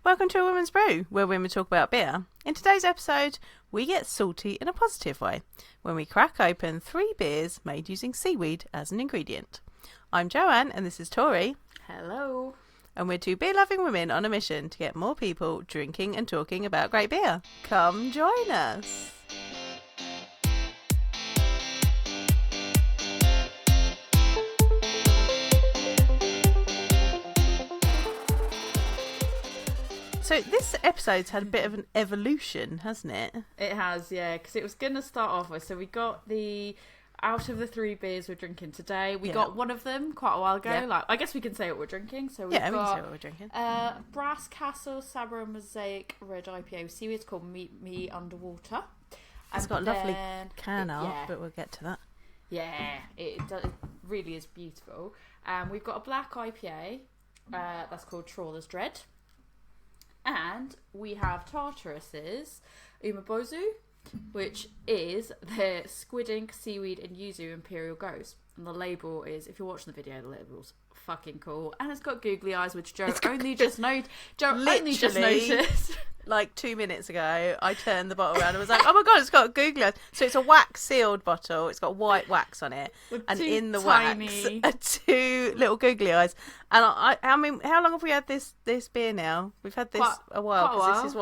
Welcome to A Women's Brew, where women talk about beer. In today's episode, we get salty in a positive way, when we crack open 3 beers made using seaweed as an ingredient. I'm Joanne, and this is Tori. Hello. And we're 2 beer-loving women on a mission to get more people drinking and talking about great beer. Come join us. So this episode's had a bit of an evolution, hasn't it? It has, yeah, because it was going to start off with, so we got out of the 3 beers we're drinking today, we got one of them quite a while ago. Yeah. Like, I guess we can say what we're drinking. So we've we can say got what we're drinking. Brass Castle Sabro Mosaic Red IPA with seaweed. It's called Meet Me Underwater. It's got a lovely can art, but we'll get to that. Yeah, it really is beautiful. We've got a black IPA that's called Trawler's Dread. And we have Tartarus's Umibozu, which is the squid ink, seaweed, and yuzu imperial gose. And the label is, if you're watching the video, the label's fucking cool. And it's got googly eyes, which Joe only just noticed. Like 2 minutes ago, I turned the bottle around and was like, oh my god, it's got googly eyes. So it's a wax sealed bottle. It's got white wax on it. And in the wax are 2 little googly eyes. And I mean, how long have we had this beer now? We've had this a while, because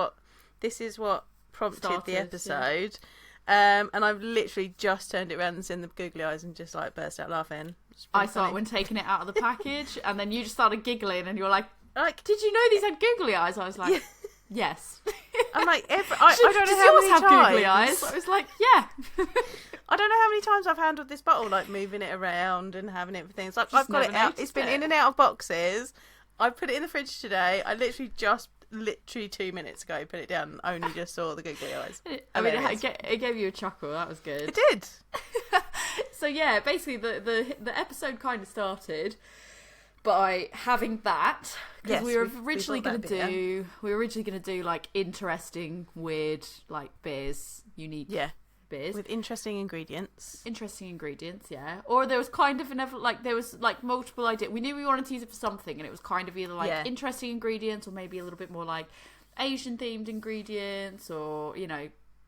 this is what prompted the episode. Yeah. And I've literally just turned it around and seen the googly eyes and just like burst out laughing. I saw it when taking it out of the package, and then you just started giggling and you were like, did you know these had googly eyes? I was like, yes. I'm like, I don't know how many have times. Googly eyes? I was like, yeah. I don't know how many times I've handled this bottle, like moving it around and having it for things. Like, I've got it out. It's been in and out of boxes. I put it in the fridge today. I literally 2 minutes ago put it down and only just saw the googly eyes. I mean, it gave you a chuckle. That was good. It did. So yeah, basically the episode kind of started by having that, because we were originally going to do like interesting, weird, like beers, unique beers with interesting ingredients. Yeah. Or there was kind of there was multiple ideas. We knew we wanted to use it for something, and it was kind of either interesting ingredients or maybe a little bit more like Asian themed ingredients, or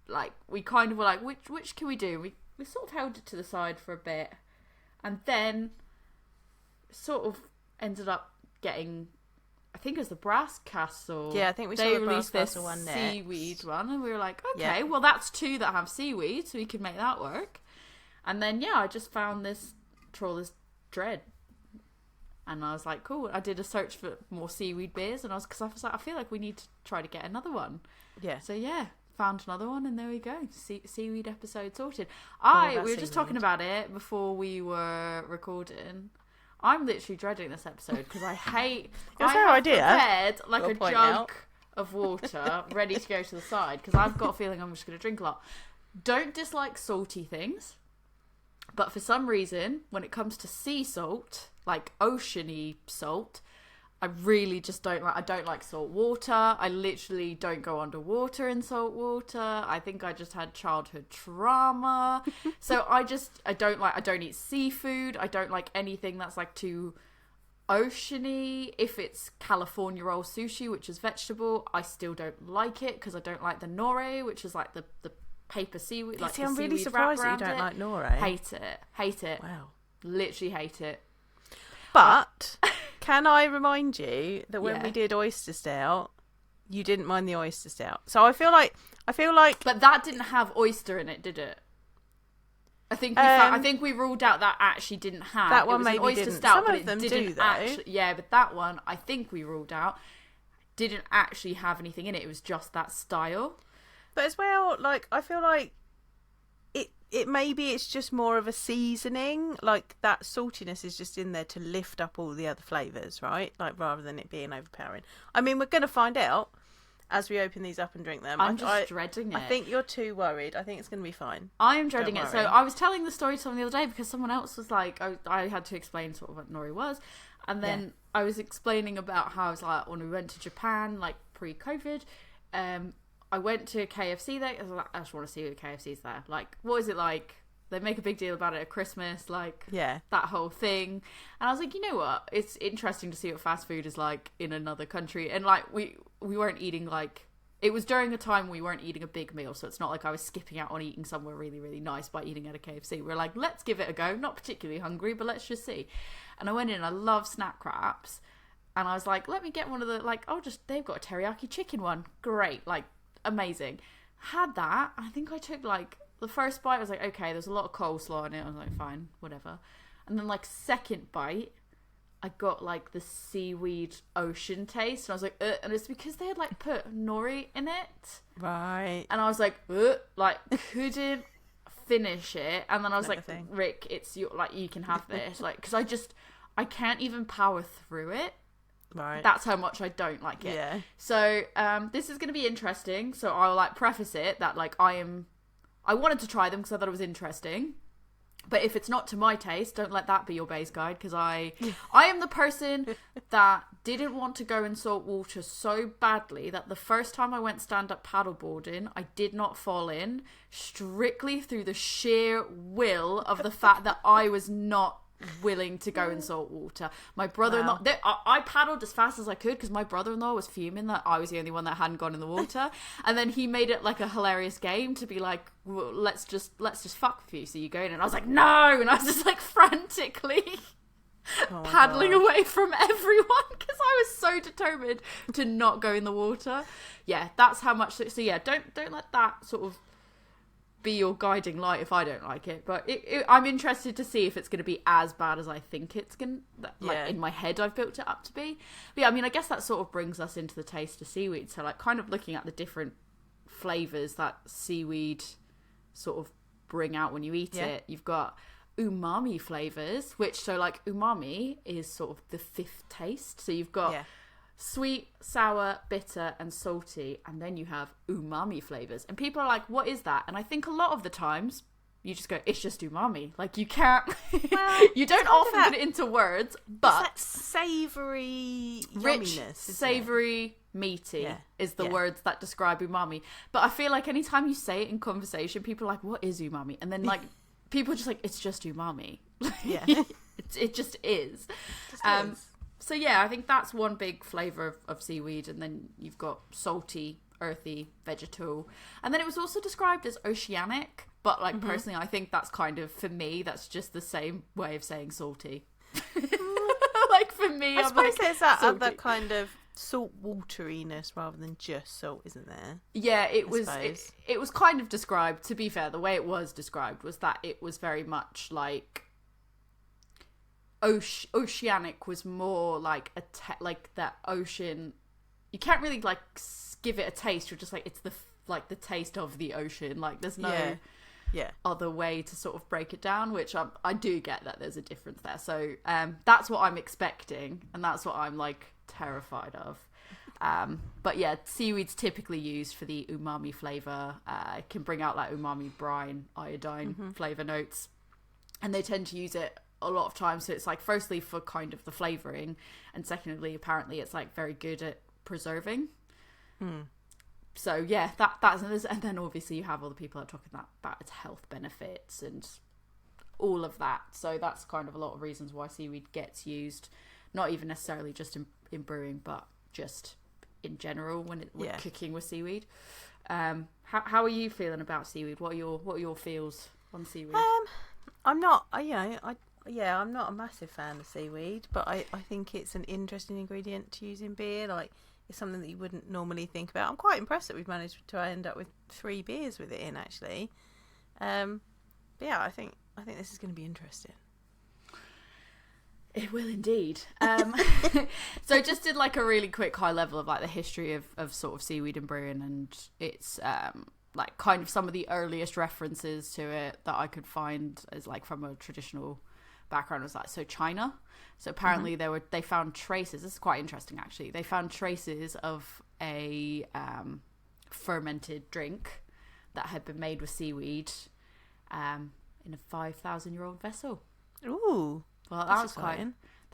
like we kind of were like, which can we do? We sort of held it to the side for a bit, and then sort of ended up getting, I think it was the Brass Castle. Yeah, I think we saw the Brass Castle one next. Seaweed one, and we were like, okay, well that's 2 that have seaweed, so we can make that work. And then I just found this Trawler's Dread, and I was like, cool. I did a search for more seaweed beers, and I was like, I feel like we need to try to get another one. Yeah. So found another one, and there we go. Seaweed episode sorted. We were just talking about it before we were recording. I'm literally dreading this episode because I hate. It's our idea. Prepared like a jug of water ready to go to the side, because I've got a feeling I'm just going to drink a lot. Don't dislike salty things, but for some reason, when it comes to sea salt, like oceany salt, I really just don't like. I don't like salt water. I literally don't go underwater in salt water. I think I just had childhood trauma. So I don't eat seafood. I don't like anything that's like too oceany. If it's California roll sushi, which is vegetable, I still don't like it, because I don't like the nori, which is like the paper seaweed. Like, I'm really surprised that you don't like nori. Hate it. Wow. Literally hate it. But can I remind you that when we did oyster stout, you didn't mind the oyster stout. So I feel like. But that didn't have oyster in it, did it? I think we ruled out that actually didn't have. That one maybe oyster didn't. Stout, Some of them do though. But that one I think we ruled out didn't actually have anything in it. It was just that style. But as well, like, I feel like it maybe it's just more of a seasoning. Like, that saltiness is just in there to lift up all the other flavours, right? Like, rather than it being overpowering. I mean, we're going to find out as we open these up and drink them. I'm just dreading it. I think you're too worried. I think it's going to be fine. I am dreading it. So I was telling the story to someone the other day, because someone else was like, I had to explain sort of what nori was. And then I was explaining about how I was like, when we went to Japan, like pre-COVID, I went to KFC there. I was like, I just want to see what KFC's there. Like, what is it like they make a big deal about it at Christmas, like yeah, that whole thing. And I was like, you know what? It's interesting to see what fast food is like in another country. And like we weren't eating like, it was during a time we weren't eating a big meal, so it's not like I was skipping out on eating somewhere really, really nice by eating at a KFC. We're like, let's give it a go. Not particularly hungry, but let's just see. And I went in, I love snack wraps. And I was like, let me get one of the, like, they've got a teriyaki chicken one. Great, like, amazing. Had that. I think I took like, the first bite, I was like, okay, there's a lot of coleslaw in it. I was like, fine, whatever. And then like second bite, I got like the seaweed ocean taste. And I was like, and it's because they had like put nori in it. Right. And I was like, like couldn't finish it. And then I was like, Rick, it's your, like, you can have this. Like, because I can't even power through it. Right. That's how much I don't like it. Yeah. So this is going to be interesting. So I'll like preface it that like I wanted to try them because I thought it was interesting. But if it's not to my taste, don't let that be your base guide, because I am the person that didn't want to go in salt water so badly that the first time I went stand-up paddleboarding, I did not fall in, strictly through the sheer will of the fact that I was not willing to go in salt water. My brother-in-law, I paddled as fast as I could because my brother-in-law was fuming that I was the only one that hadn't gone in the water, and then he made it like a hilarious game to be like, well, let's just fuck with you, so you go in. And I was like, no, and I was just like frantically paddling away from everyone because I was so determined to not go in the water. Yeah, that's how much. So yeah, don't let that sort of be your guiding light if I don't like it. But I'm interested to see if it's going to be as bad as I think it's going to, like in my head I've built it up to be. But yeah, I mean, I guess that sort of brings us into the taste of seaweed. So like kind of looking at the different flavours that seaweed sort of bring out when you eat it. You've got umami flavours, which, so like umami is sort of the fifth taste. So you've got sweet, sour, bitter, and salty, and then you have umami flavors. And people are like, what is that? And I think a lot of the times you just go, it's just umami. Like, you can't, you don't often put it into words, but it's that savory rich, yumminess, savory, meaty is the words that describe umami. But I feel like anytime you say it in conversation, people are like, what is umami? And then like people are just like, it's just umami. Yeah. it just is. So yeah, I think that's one big flavour of seaweed. And then you've got salty, earthy, vegetal. And then it was also described as oceanic. But like personally, I think that's kind of, for me, that's just the same way of saying salty. Like for me, I I'm suppose like, there's that salty. other kind of salt wateriness rather than just salt, isn't there? Yeah, it was kind of described, to be fair, the way it was described was that it was very much like oceanic was more like like that ocean. You can't really like give it a taste. You're just like, it's the taste of the ocean. Like there's no other way to sort of break it down, which I do get that there's a difference there. So that's what I'm expecting, and that's what I'm like terrified of. But yeah, seaweed's typically used for the umami flavor. It can bring out like umami brine, iodine flavor notes, and they tend to use it a lot of times. So it's like, firstly for kind of the flavoring, and secondly apparently it's like very good at preserving. So yeah, that's, and then obviously you have all the people that are talking about its health benefits and all of that. So that's kind of a lot of reasons why seaweed gets used, not even necessarily just in brewing, but just in general when cooking with seaweed. How are you feeling about seaweed? What are your feels on seaweed? I'm not, I'm not a massive fan of seaweed, but I think it's an interesting ingredient to use in beer. Like, it's something that you wouldn't normally think about. I'm quite impressed that we've managed to end up with 3 beers with it in, actually. But yeah, I think this is going to be interesting. It will indeed. So just did like a really quick high level of like the history of sort of seaweed and brewing, and it's like kind of some of the earliest references to it that I could find as like from a traditional background was like, so China. So apparently they found traces. This is quite interesting actually. They found traces of a fermented drink that had been made with seaweed in a 5,000-year-old vessel. Ooh. Well, that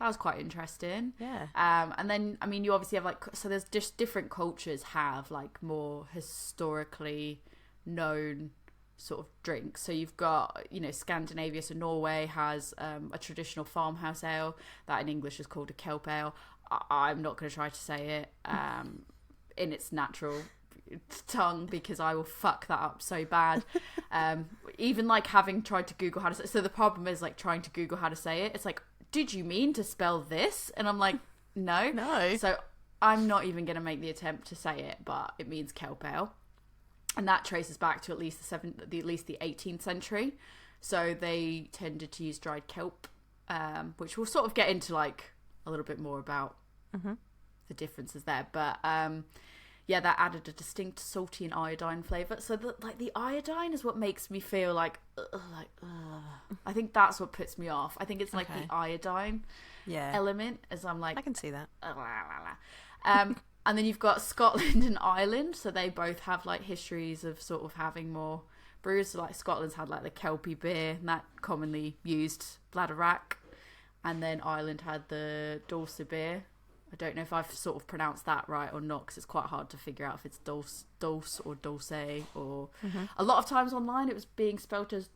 was quite interesting. Yeah. And then, I mean, you obviously have like, so there's just different cultures have like more historically known sort of drinks. So you've got, Scandinavia, so Norway has a traditional farmhouse ale that in English is called a kelp ale. I'm not going to try to say it in its natural tongue because I will fuck that up so bad. Even like having tried to Google how to say it. So the problem is like trying to Google how to say it. It's like, did you mean to spell this? And I'm like, no. So I'm not even going to make the attempt to say it, but it means kelp ale. And that traces back to at least the 18th century. So they tended to use dried kelp, which we'll sort of get into like a little bit more about the differences there. But that added a distinct salty and iodine flavour. So the iodine is what makes me feel like, I think that's what puts me off. I think it's like the iodine element, as I'm like, I can see that. And then you've got Scotland and Ireland, so they both have like histories of sort of having more brews. So like Scotland's had like the Kelpie beer, and that commonly used Bladderwrack, and then Ireland had the Dulce beer. I don't know if I've sort of pronounced that right or not, because it's quite hard to figure out if it's dulce or dulce, or a lot of times online it was being spelled as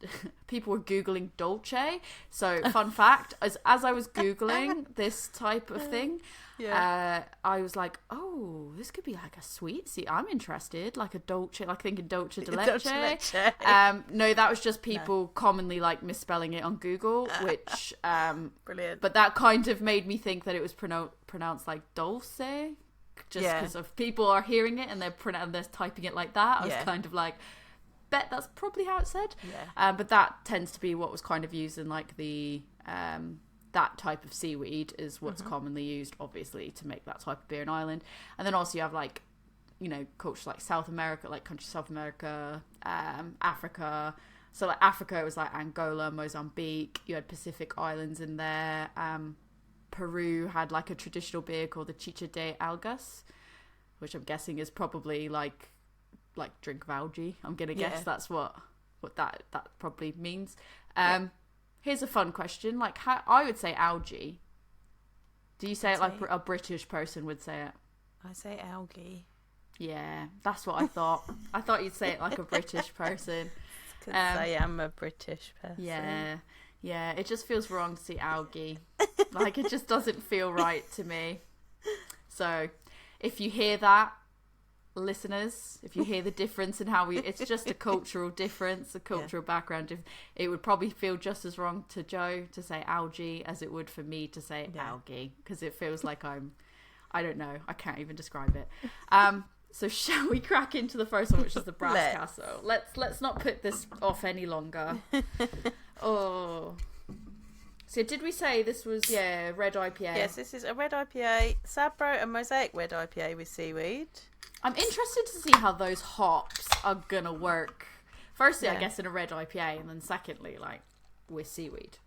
people were googling dolce. So fun fact, as I was googling this type of thing, I was like, oh, this could be like a sweet. See, I'm interested, like a dolce, like thinking dolce de leche. No, that was just people commonly like misspelling it on Google, which brilliant. But that kind of made me think that it was pronounced like dulce, just because of people are hearing it and they're typing it like that. I was kind of like, bet that's probably how it's said. But that tends to be what was kind of used in like the that type of seaweed is what's commonly used, obviously, to make that type of beer in Ireland. And then also you have like, cultures like South America, like countries South America, Africa. So like Africa, it was like Angola, Mozambique. You had Pacific Islands in there. Peru had like a traditional beer called the Chicha de Algas, which I'm guessing is probably like drink of algae. I'm gonna guess that's what that probably means. Here's a fun question: like, how I would say algae. Do you say it like a British person would say it? I say algae. Yeah, that's what I thought. I thought you'd say it like a British person. Because I am a British person. Yeah, it just feels wrong to see algae. Like, it just doesn't feel right to me. So, if you hear that, listeners, if you hear the difference in how it's just a cultural difference, a cultural background. It would probably feel just as wrong to Joe to say algae as it would for me to say algae, because it feels like I don't know, I can't even describe it. So shall we crack into the first one, which is the Brass Castle? Let's not put this off any longer. Oh. So did we say this was, red IPA? Yes, this is a red IPA, Sabro and Mosaic red IPA with seaweed. I'm interested to see how those hops are going to work. Firstly, I guess in a red IPA, and then secondly, like, with seaweed.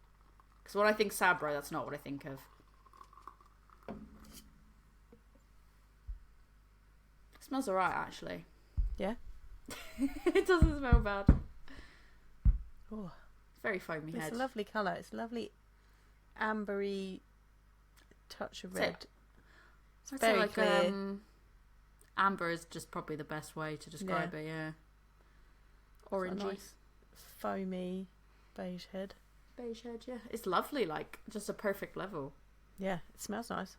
Because when I think Sabro, that's not what I think of. It smells alright, actually. Yeah? It doesn't smell bad. Oh. Very foamy head. It's a lovely colour. It's a lovely ambery touch of red. It's very clear. Amber is just probably the best way to describe it, yeah. Orangey. Nice foamy beige head. Beige head, yeah. It's lovely, like, just a perfect level. Yeah, it smells nice.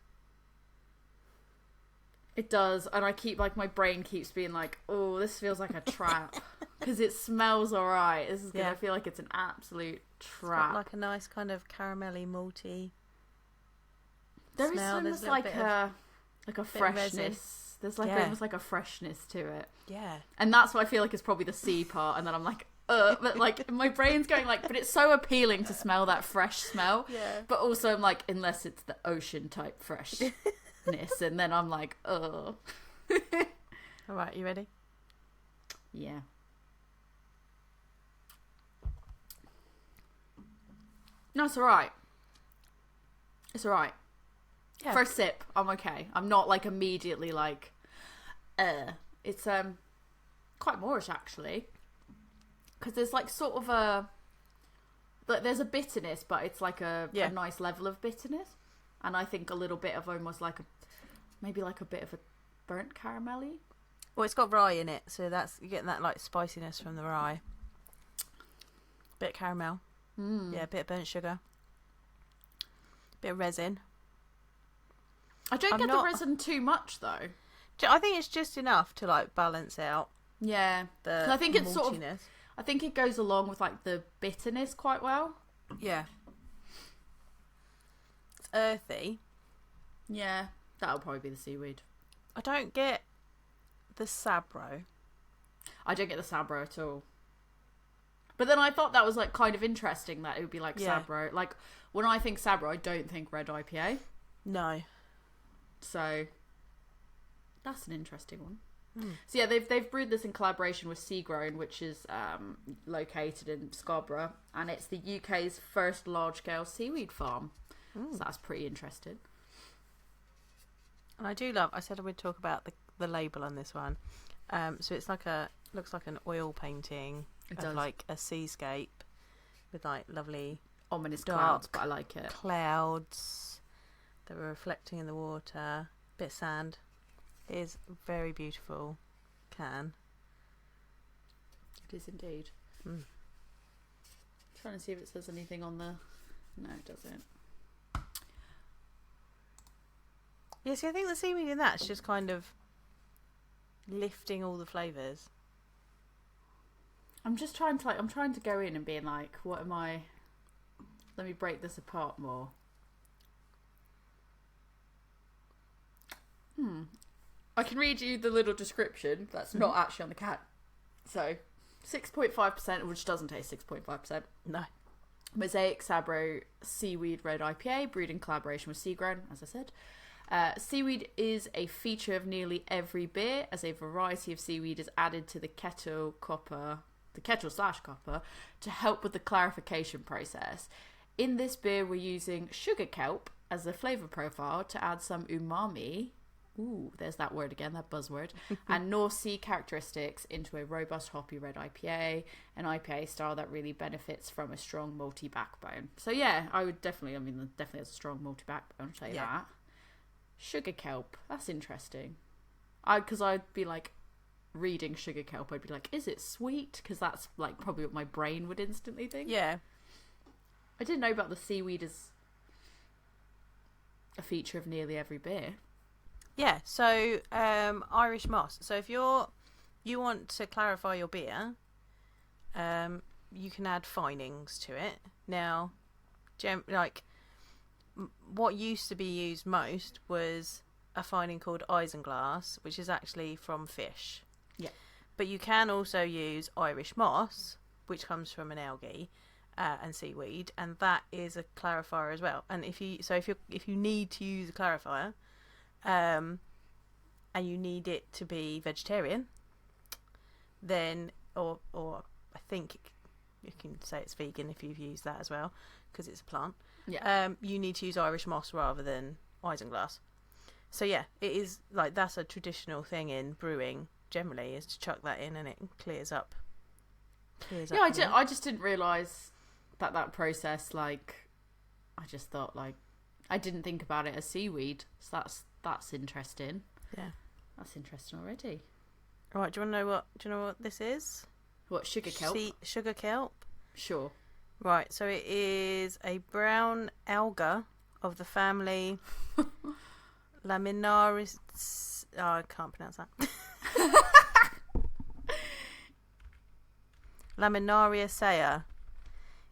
It does, and I keep, like, my brain keeps being like, oh, this feels like a trap. Because it smells alright. This is going to feel like it's an absolute trap. It's got like a nice kind of caramelly, malty There smell. Is almost like a freshness. There's like almost like a freshness to it. Yeah. And that's what I feel like is probably the C part, and then I'm like, but like my brain's going like, but it's so appealing to smell that fresh smell. Yeah. But also I'm like, unless it's the ocean type freshness, and then I'm like, All right, you ready? Yeah. No, it's alright. It's alright. Yeah. First sip, I'm okay. I'm not like immediately like, It's quite Moorish actually, because there's like sort of there's a bitterness, but it's like a nice level of bitterness, and I think a little bit of almost like maybe like a bit of a burnt caramelly. Well, it's got rye in it, so you're getting that like spiciness from the rye. Bit of caramel. Yeah, a bit of burnt sugar. Bit of resin. I don't get the resin too much though. I think it's just enough to like balance out. Yeah, the I think it's maltiness. sort of. I think it goes along with like the bitterness quite well. Yeah. It's earthy. Yeah, that'll probably be the seaweed. I don't get the Sabro. I don't get the Sabro at all. But then I thought that was like kind of interesting that it would be like Sabro. Like when I think Sabro, I don't think red IPA. No. So that's an interesting one. So yeah, they've brewed this in collaboration with SeaGrown, which is located in Scarborough, and it's the UK's first large-scale seaweed farm. So that's pretty interesting. And I do love. I said I would talk about the label on this one. So it's like looks like an oil painting of like a seascape with like lovely ominous clouds, but I like it. Clouds that were reflecting in the water. Bit of sand. It is very beautiful can. It is indeed. Trying to see if it says anything on the. No, it doesn't. Yeah, see, I think the seaweed in that's just kind of lifting all the flavours. I'm just trying to I'm trying to go in and being like, what am I? Let me break this apart more. I can read you the little description that's not actually on the can. So, 6.5%, which doesn't taste 6.5%. No. Mosaic Sabro Seaweed Red IPA, brewed in collaboration with SeaGrown, as I said. Seaweed is a feature of nearly every beer, as a variety of seaweed is added to the kettle/copper, to help with the clarification process. In this beer, we're using sugar kelp as a flavour profile to add some umami. Ooh, there's that word again, that buzzword. And North Sea characteristics into a robust hoppy red IPA, an IPA style that really benefits from a strong malty backbone. So yeah, I would definitely has a strong malty backbone, say that. Sugar kelp, that's interesting. Because I'd be like, reading sugar kelp, I'd be like, is it sweet? Because that's like probably what my brain would instantly think. Yeah. I didn't know about the seaweed as a feature of nearly every beer. Yeah, so Irish moss. So if you want to clarify your beer, you can add finings to it. Now, what used to be used most was a fining called isinglass, which is actually from fish. Yeah. But you can also use Irish moss, which comes from an algae and seaweed, and that is a clarifier as well. And if you need to use a clarifier, and you need it to be vegetarian, then or I think you can say it's vegan if you've used that as well, because it's a plant. Yeah. You need to use Irish moss rather than isinglass. So yeah, it is like that's a traditional thing in brewing generally, is to chuck that in and it clears up. Yeah, I just didn't realise that process. Like, I just thought I didn't think about it as seaweed. So that's interesting. Yeah, that's interesting already. All right, do you know what this is? What, sugar kelp? Sugar kelp. Sure. Right, so it is a brown alga of the family Laminaris. Oh, I can't pronounce that. Laminariaceae.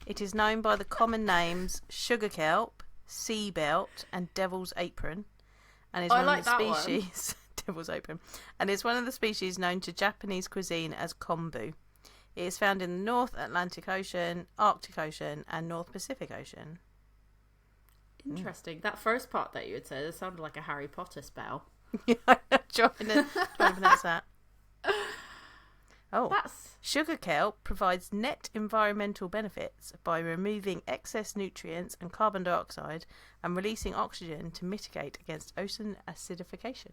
It is known by the common names sugar kelp, sea belt, and devil's apron, and is one of the species. Devil's apron, and is one of the species known to Japanese cuisine as kombu. It is found in the North Atlantic Ocean, Arctic Ocean, and North Pacific Ocean. Interesting. That first part that you had said, it sounded like a Harry Potter spell. Yeah, I'm trying to pronounce that. Oh, sugar kelp provides net environmental benefits by removing excess nutrients and carbon dioxide and releasing oxygen to mitigate against ocean acidification.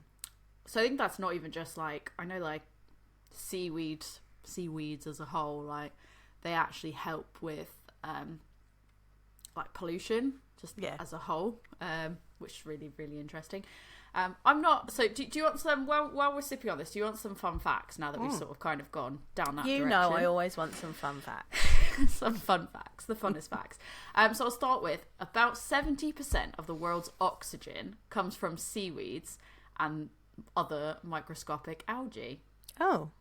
So I think that's not even just I know seaweeds as a whole, they actually help with pollution as a whole, which is really, really interesting. I'm not. So, do you want some? While we're sipping on this, do you want some fun facts now that we've sort of kind of gone down that direction? You know, I always want some fun facts. some fun facts, the funnest facts. So I'll start with about 70% of the world's oxygen comes from seaweeds and other microscopic algae. Oh.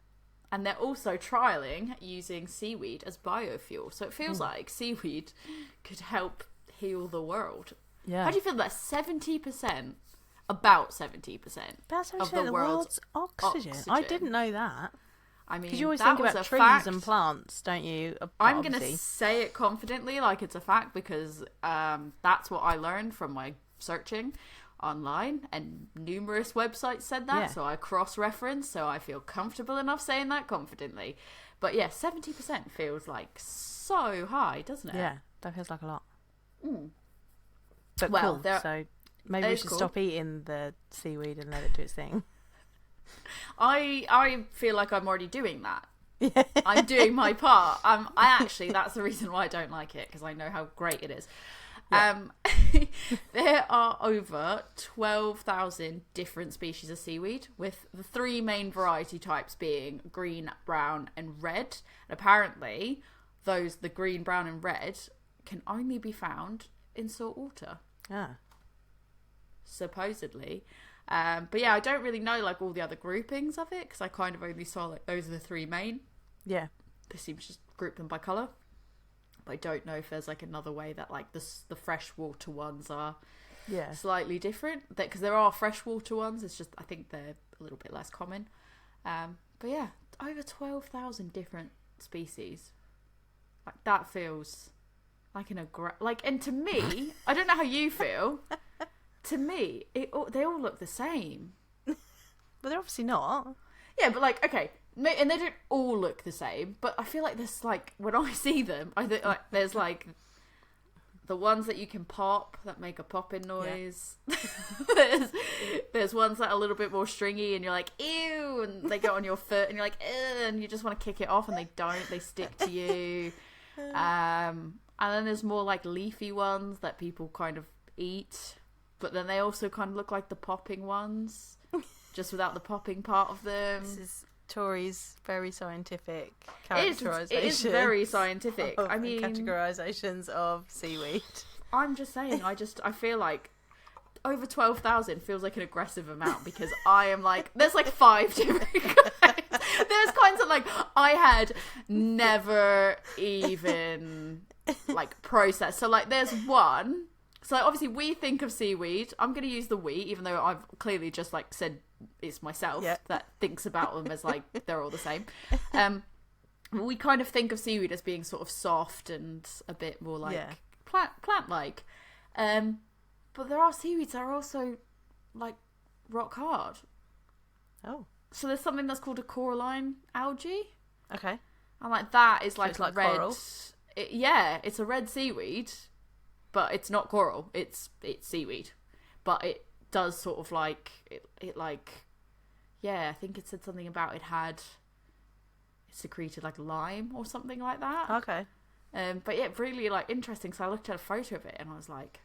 And they're also trialling using seaweed as biofuel. So it feels like seaweed could help heal the world. Yeah. How do you feel that 70%, about 70% of the world's oxygen? I didn't know that. I mean, because you always that think about trees fact. And plants, don't you? I'm going to say it confidently like it's a fact because that's what I learned from my searching online, and numerous websites said that, so I cross-reference, so I feel comfortable enough saying that confidently. But yeah, 70% feels like so high, doesn't it? Yeah, that feels like a lot. Mm. But well, cool, so maybe we should stop eating the seaweed and let it do its thing. I feel like I'm already doing that. Yeah. I'm doing my part. That's the reason why I don't like it, because I know how great it is. Yeah. There are over 12,000 different species of seaweed, with the 3 main variety types being green, brown, and red. And apparently, the green, brown, and red can only be found in salt water. Ah. Supposedly. But yeah, I don't really know like all the other groupings of it, because I kind of only saw like those are the 3 main. Yeah. They seem to just group them by colour. But I don't know if there's like another way that like the freshwater ones are slightly different. Because there are freshwater ones, it's just I think they're a little bit less common. But yeah, over 12,000 different species. Like that feels like and to me, I don't know how you feel. To me, they all look the same. But they're obviously not. Yeah, but like, okay, and they don't all look the same, but I feel like there's like, when I see them, I think like there's like the ones that you can pop that make a popping noise. Yeah. there's ones that are a little bit more stringy and you're like, ew, and they get on your foot and you're like, ew, and you just want to kick it off and they don't, they stick to you. And then there's more like leafy ones that people kind of eat, but then they also kind of look like the popping ones, just without the popping part of them. This is Tori's very scientific characterization. It is very scientific. I mean, categorizations of seaweed. I'm just saying, I feel like over 12,000 feels like an aggressive amount, because I am like, there's like 5 different kinds. There's kinds of like, I had never even like processed. So like there's one. So obviously we think of seaweed. I'm going to use the we, even though I've clearly just like said it's myself that thinks about them as like they're all the same. We kind of think of seaweed as being sort of soft and a bit more like plant-like. But there are seaweeds that are also like rock hard. Oh. So there's something that's called a coralline algae. Okay. And like that is like, so it's like red. Coral. It's a red seaweed. But it's not coral, it's seaweed. But it does sort of like, it like, I think it said something about it secreted like lime or something like that. Okay. But yeah, really like interesting. So I looked at a photo of it and I was like,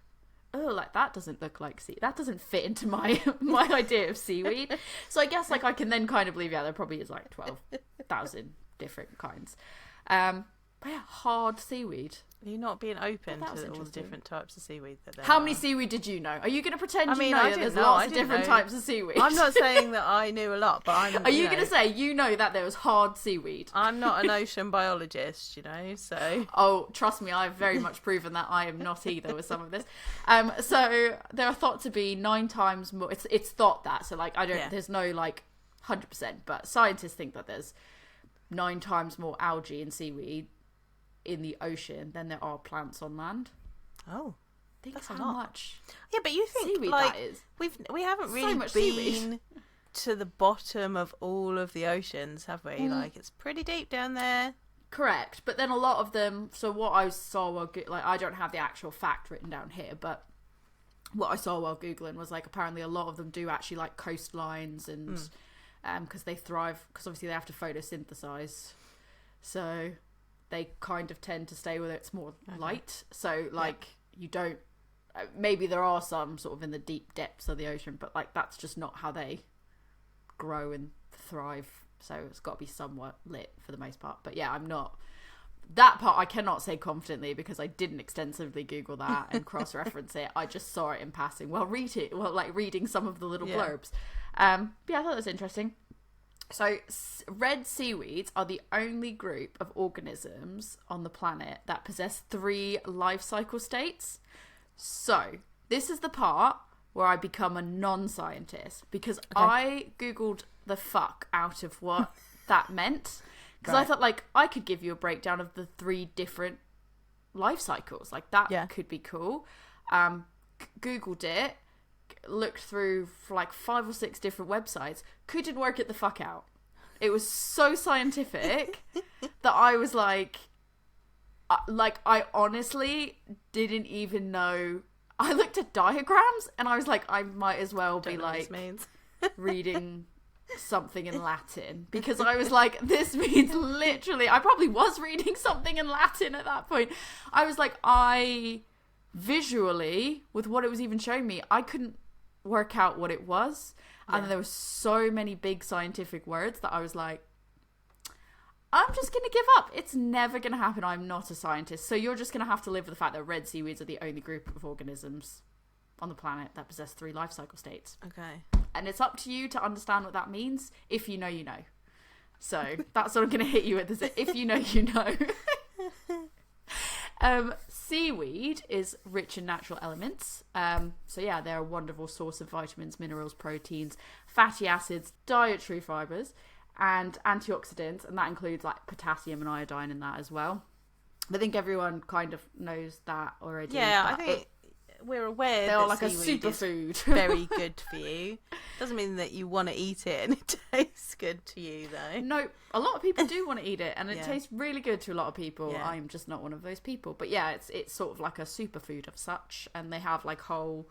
oh, like that doesn't look like that doesn't fit into my idea of seaweed. So I guess like I can then kind of believe, there probably is like 12,000 different kinds. But yeah, hard seaweed. Are you not being open to all the different types of seaweed that there How are? many seaweed did you know? Are you going to pretend you know I that there's know. lots of different types of seaweed? I'm not saying that I knew a lot, but I'm... Are you going to say you know that there was hard seaweed? I'm not an ocean biologist, so... Oh, trust me, I've very much proven that I am not either with some of this. So there are thought to be 9 times more... It's thought that, so like, there's no like 100%, but scientists think that there's 9 times more algae and seaweed in the ocean than there are plants on land. Oh, think that's how much. Yeah, but you think seaweed like that is. we haven't really been seaweed to the bottom of all of the oceans, have we? Like it's pretty deep down there. Correct, but then a lot of them. So what I saw while like I don't have the actual fact written down here, but what I saw while googling was like apparently a lot of them do actually like coastlines and because they thrive because obviously they have to photosynthesize, so they kind of tend to stay where it's more light. So like you don't. Maybe there are some sort of in the deep depths of the ocean, but like that's just not how they grow and thrive. So it's got to be somewhat lit for the most part. But yeah, I'm not that part I cannot say confidently because I didn't extensively Google that and cross-reference it. I just saw it in passing while reading some of the little blurbs. Yeah, I thought that was interesting. So red seaweeds are the only group of organisms on the planet that possess 3 life cycle states. So this is the part where I become a non-scientist because I Googled the fuck out of what that meant. Because I thought, like, I could give you a breakdown of the 3 different life cycles. Like, that could be cool. Googled it, looked through like 5 or 6 different websites, couldn't work it the fuck out. It was so scientific that I was like I honestly didn't even know. I looked at diagrams and I was like, I might as well be like reading something in Latin, because I was like, this means literally, I probably was reading something in Latin at that point. I was like, I visually, with what it was even showing me, I couldn't work out what it was. And there were so many big scientific words that I was like, I'm just going to give up. It's never going to happen. I'm not a scientist. So you're just going to have to live with the fact that red seaweeds are the only group of organisms on the planet that possess 3 life cycle states. Okay. And it's up to you to understand what that means. If you know, you know. So that's what I'm going to hit you with. Is if you know, you know. Seaweed is rich in natural elements. So yeah, they're a wonderful source of vitamins, minerals, proteins, fatty acids, dietary fibres, and antioxidants. And that includes like potassium and iodine in that as well. I think everyone kind of knows that already. Yeah, I think we're aware they're that like a seaweed superfood. is very good for you. Doesn't mean that you want to eat it and it tastes good to you, though. No, a lot of people do want to eat it, and it tastes really good to a lot of people. Yeah. I'm just not one of those people. But yeah, it's sort of like a superfood of such, and they have like whole,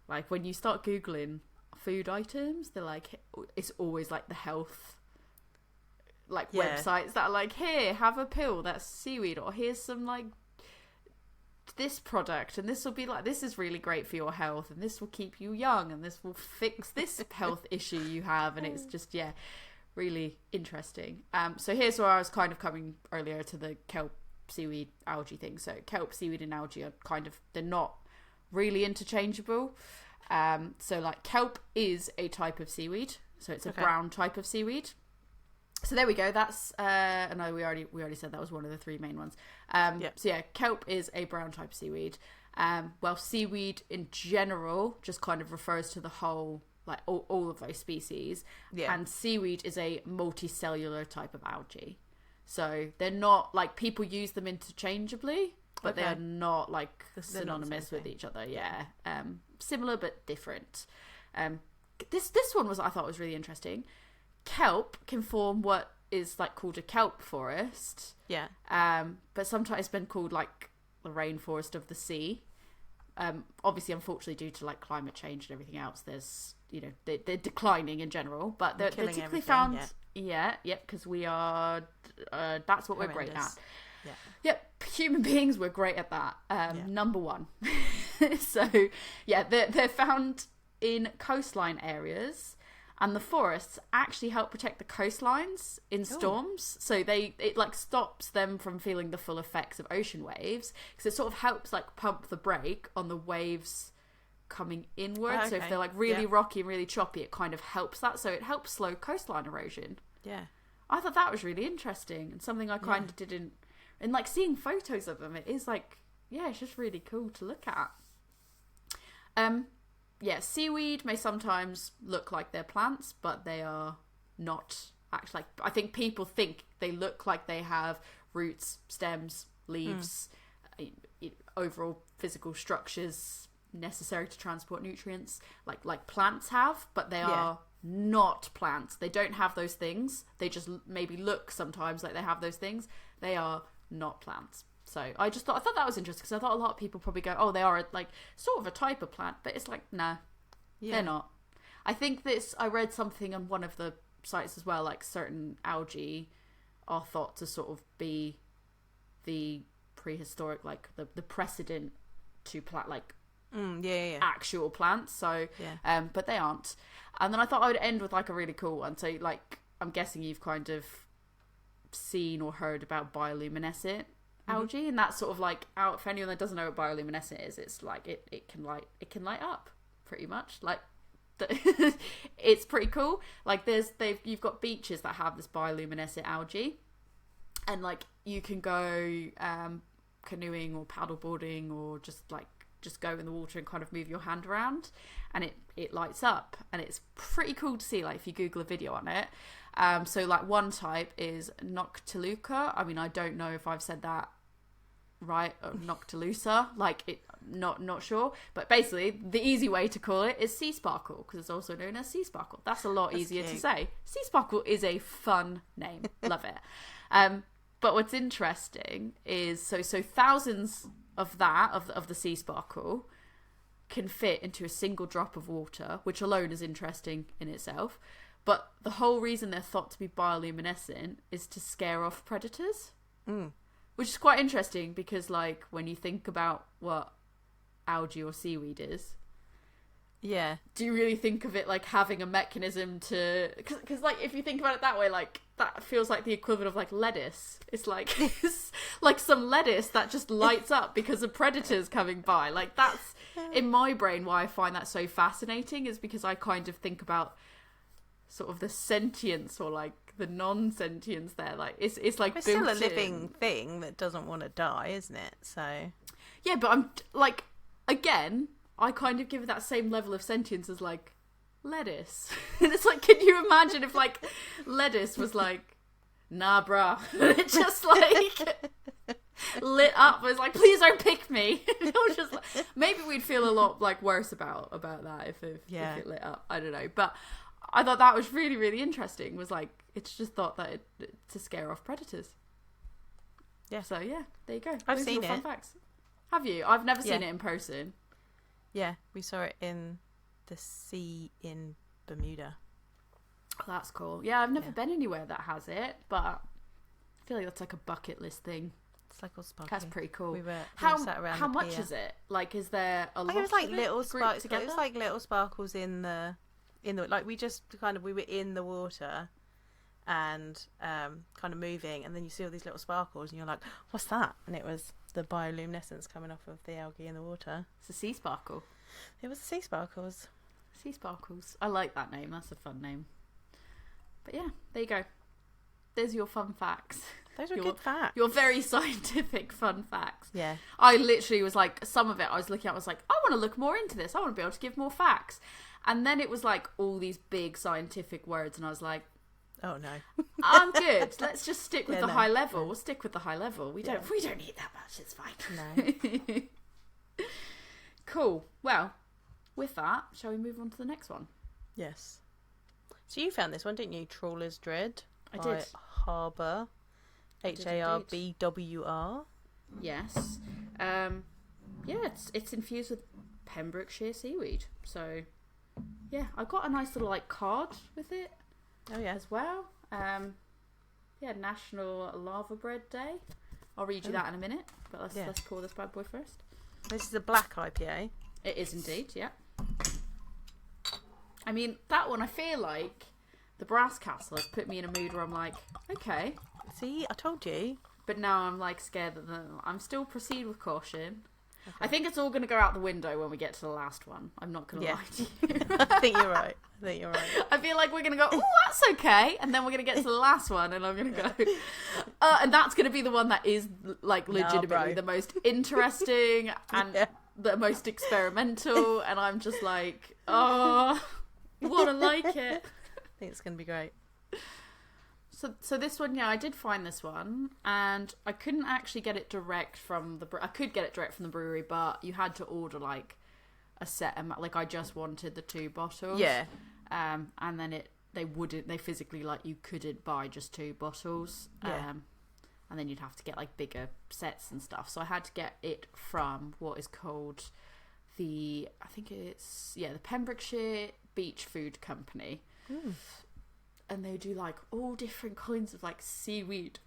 like when you start Googling food items, they're like, it's always like the health, like websites that are like, here, have a pill that's seaweed, or here's some like this product, and this will be like, this is really great for your health, and this will keep you young, and this will fix this health issue you have, and it's just really interesting. So here's where I was kind of coming earlier to the kelp, seaweed, algae thing. So kelp, seaweed, and algae are kind of, they're not really interchangeable. So like kelp is a type of seaweed, so it's a brown type of seaweed. So there we go. That's no, we already said that was one of the 3 main ones. So yeah, kelp is a brown type of seaweed. Well, seaweed in general just kind of refers to the whole, like all of those species. Yeah. And seaweed is a multicellular type of algae. So they're not like, people use them interchangeably, but they are not like synonymous with each other. Yeah. Similar but different. This one I thought was really interesting. Kelp can form what is like called a kelp forest. Yeah. But sometimes it's been called like the rainforest of the sea. Obviously, unfortunately, due to like climate change and everything else, there's, you know, they're declining in general, but they're typically found. Because we are. That's what we're great at. Yeah. Yep, human beings, we're great at that. Number 1. So yeah, they're found in coastline areas. And the forests actually help protect the coastlines in storms. So it like stops them from feeling the full effects of ocean waves, because it sort of helps like pump the brake on the waves coming inward. So if they're like really rocky and really choppy, it kind of helps that. So it helps slow coastline erosion. Yeah. I thought that was really interesting, and something I kind of didn't, and like seeing photos of them, it is like, it's just really cool to look at. Yeah, seaweed may sometimes look like they're plants, but they are not actually. Like, I think people think they look like they have roots, stems, leaves, overall physical structures necessary to transport nutrients, like plants have, but they are not plants. They don't have those things. They just maybe look sometimes like they have those things. They are not plants. So I thought that was interesting, because I thought a lot of people probably go, oh, they are like sort of a type of plant, but it's like, nah, they're not. I think I read something on one of the sites as well, like certain algae are thought to sort of be the prehistoric, like the precedent to plant, like actual plants. So, but they aren't. And then I thought I would end with like a really cool one. So like, I'm guessing you've kind of seen or heard about bioluminescent algae, and that's sort of like out for anyone that doesn't know what bioluminescent is. It's like it can light up pretty much. Like it's pretty cool. Like you've got beaches that have this bioluminescent algae, and like you can go canoeing or paddleboarding or just go in the water and kind of move your hand around, and it lights up, and it's pretty cool to see. Like if you Google a video on it. So like one type is Noctiluca. I mean, I don't know if I've said that right, or Noctiluca. Like it, not sure. But basically, the easy way to call it is sea sparkle, because it's also known as sea sparkle. That's a lot easier to say. Sea sparkle is a fun name. Love it. But what's interesting is so thousands of the sea sparkle can fit into a single drop of water, which alone is interesting in itself. But the whole reason they're thought to be bioluminescent is to scare off predators. Which is quite interesting, because like when you think about what algae or seaweed is, do you really think of it like having a mechanism to, because like if you think about it that way, like that feels like the equivalent of like lettuce. It's like it's like some lettuce that just lights up because of predators coming by. Like that's in my brain why I find that so fascinating, is because I kind of think about sort of the sentience or like the non-sentience there. Like it's like it's still a living thing that doesn't want to die, isn't it? So yeah, but I'm like, again, I kind of give it that same level of sentience as like lettuce. And it's like, can you imagine if like lettuce was like, nah bruh, it just like lit up, was like, please don't pick me. It was just like, maybe we'd feel a lot like worse about that if it lit up. I don't know, but I thought that was really, really interesting. Was like, it's just thought that to scare off predators. Yeah. So yeah, there you go. I've seen it. Fun facts. Have you? I've never seen it in person. Yeah, we saw it in the sea in Bermuda. Oh, that's cool. Yeah, I've never been anywhere that has it, but I feel like that's like a bucket list thing. It's like all sparkly. That's pretty cool. We sat around how the much pier. is it? Like, is there a lot? It was like little sparkles. It was like little sparkles in the like we were in the water and kind of moving, and then you see all these little sparkles and you're like, what's that? And it was the bioluminescence coming off of the algae in the water. It's a sea sparkle. It was sea sparkles. Sea sparkles. I like that name. That's a fun name. But yeah, there you go. There's your fun facts. Those were good facts. Your very scientific fun facts. Yeah. I literally was like, some of it I was looking at, I was like, I want to look more into this. I want to be able to give more facts. And then it was like all these big scientific words, and I was like, oh no, I'm good. Let's just stick with the high level. We'll stick with the high level. We don't need that much. It's fine. No. Cool. Well, with that, shall we move on to the next one? Yes. So you found this one, didn't you? Trawler's Dread. I did. Harbwr. Harbwr. Yes. Yeah, it's infused with Pembrokeshire seaweed. So, yeah, I got a nice little like card with it. Oh yeah, as well. Yeah, National Lava Bread Day. I'll read you that in a minute, but let's pour this bad boy first. This is a black IPA. It is indeed, yeah. I mean, that one, I feel like the Brass Castle has put me in a mood where I'm like, okay. See, I told you. But now I'm like scared that I'm still proceed with caution. Okay. I think it's all going to go out the window when we get to the last one. I'm not going to lie to you. I think you're right. I feel like we're going to go, oh, that's okay. And then we're going to get to the last one and I'm going to go. And that's going to be the one that is like legitimately the most interesting and the most experimental. And I'm just like, oh, I want to like it. I think it's going to be great. So this one, I did find this one, and I couldn't actually get it direct from the. I could get it direct from the brewery, but you had to order like a set amount. Like I just wanted the 2 bottles. Yeah. And then they physically like you couldn't buy just 2 bottles. Yeah. And then you'd have to get like bigger sets and stuff. So I had to get it from what is called the Pembrokeshire Beach Food Company. Mm. And they do like all different kinds of like seaweed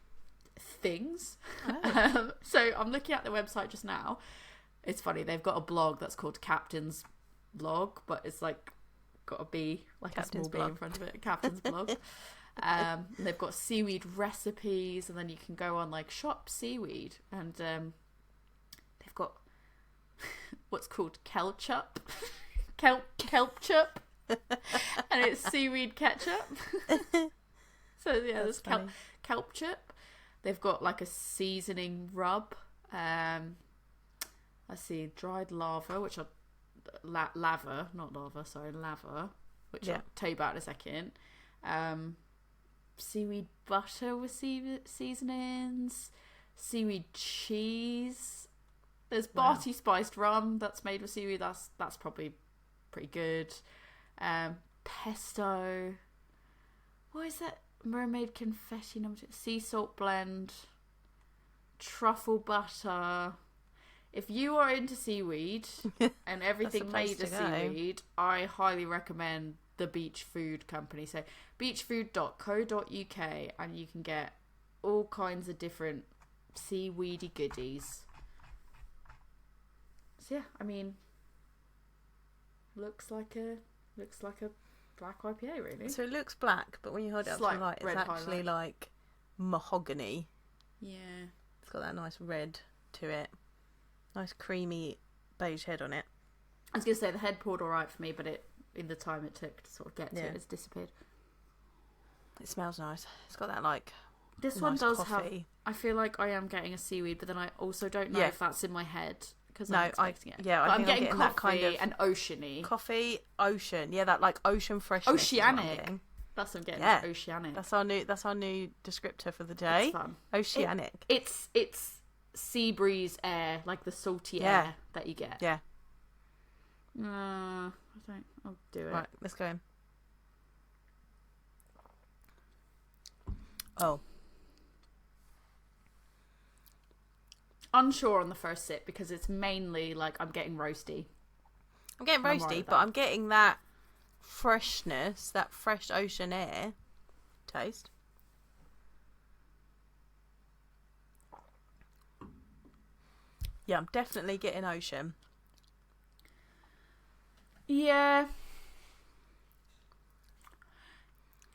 things. Oh. So I'm looking at the website just now. It's funny, they've got a blog that's called Captain's Blog, but it's like got a B, like Captain's a small B in front of it. Captain's Blog. And they've got seaweed recipes, and then you can go on like shop seaweed, and they've got what's called kelchup, kelpchup, and it's seaweed ketchup. So yeah, there's kelpchup. They've got like a seasoning rub. Let's see, dried lava, which are lava, which I'll tell you about in a second. Seaweed butter with seasonings, seaweed cheese. There's Barty spiced rum that's made with seaweed. That's probably pretty good. Pesto. What is that? Mermaid confetti number 2. Sea salt blend. Truffle butter. If you are into seaweed and everything made of seaweed, I highly recommend the Beach Food Company. So beachfood.co.uk, and you can get all kinds of different seaweedy goodies. So yeah, I mean, looks like a black IPA, really. So it looks black, but when you hold it up to the light, it's actually like mahogany. Yeah, it's got that nice red to it. Nice creamy beige head on it. I was going to say the head poured alright for me, but in the time it took to sort of get to it, it's disappeared. It smells nice. It's got that like this nice one does coffee. Have. I feel like I am getting a seaweed, but then I also don't know if that's in my head because I'm expecting it. Yeah, I'm getting coffee that kind of and oceany. Coffee, ocean. Yeah, that like ocean freshness. Oceanic. That's what I'm getting. Yeah. Oceanic. That's our new descriptor for the day. It's fun. Oceanic. It's sea breeze air, like the salty air that you get. Yeah. I'll do it. Right, let's go in. Oh. Unsure on the first sip because it's mainly like I'm getting roasty. I'm getting roasty, but I'm getting that freshness, that fresh ocean air taste. Yeah, I'm definitely getting ocean. Yeah.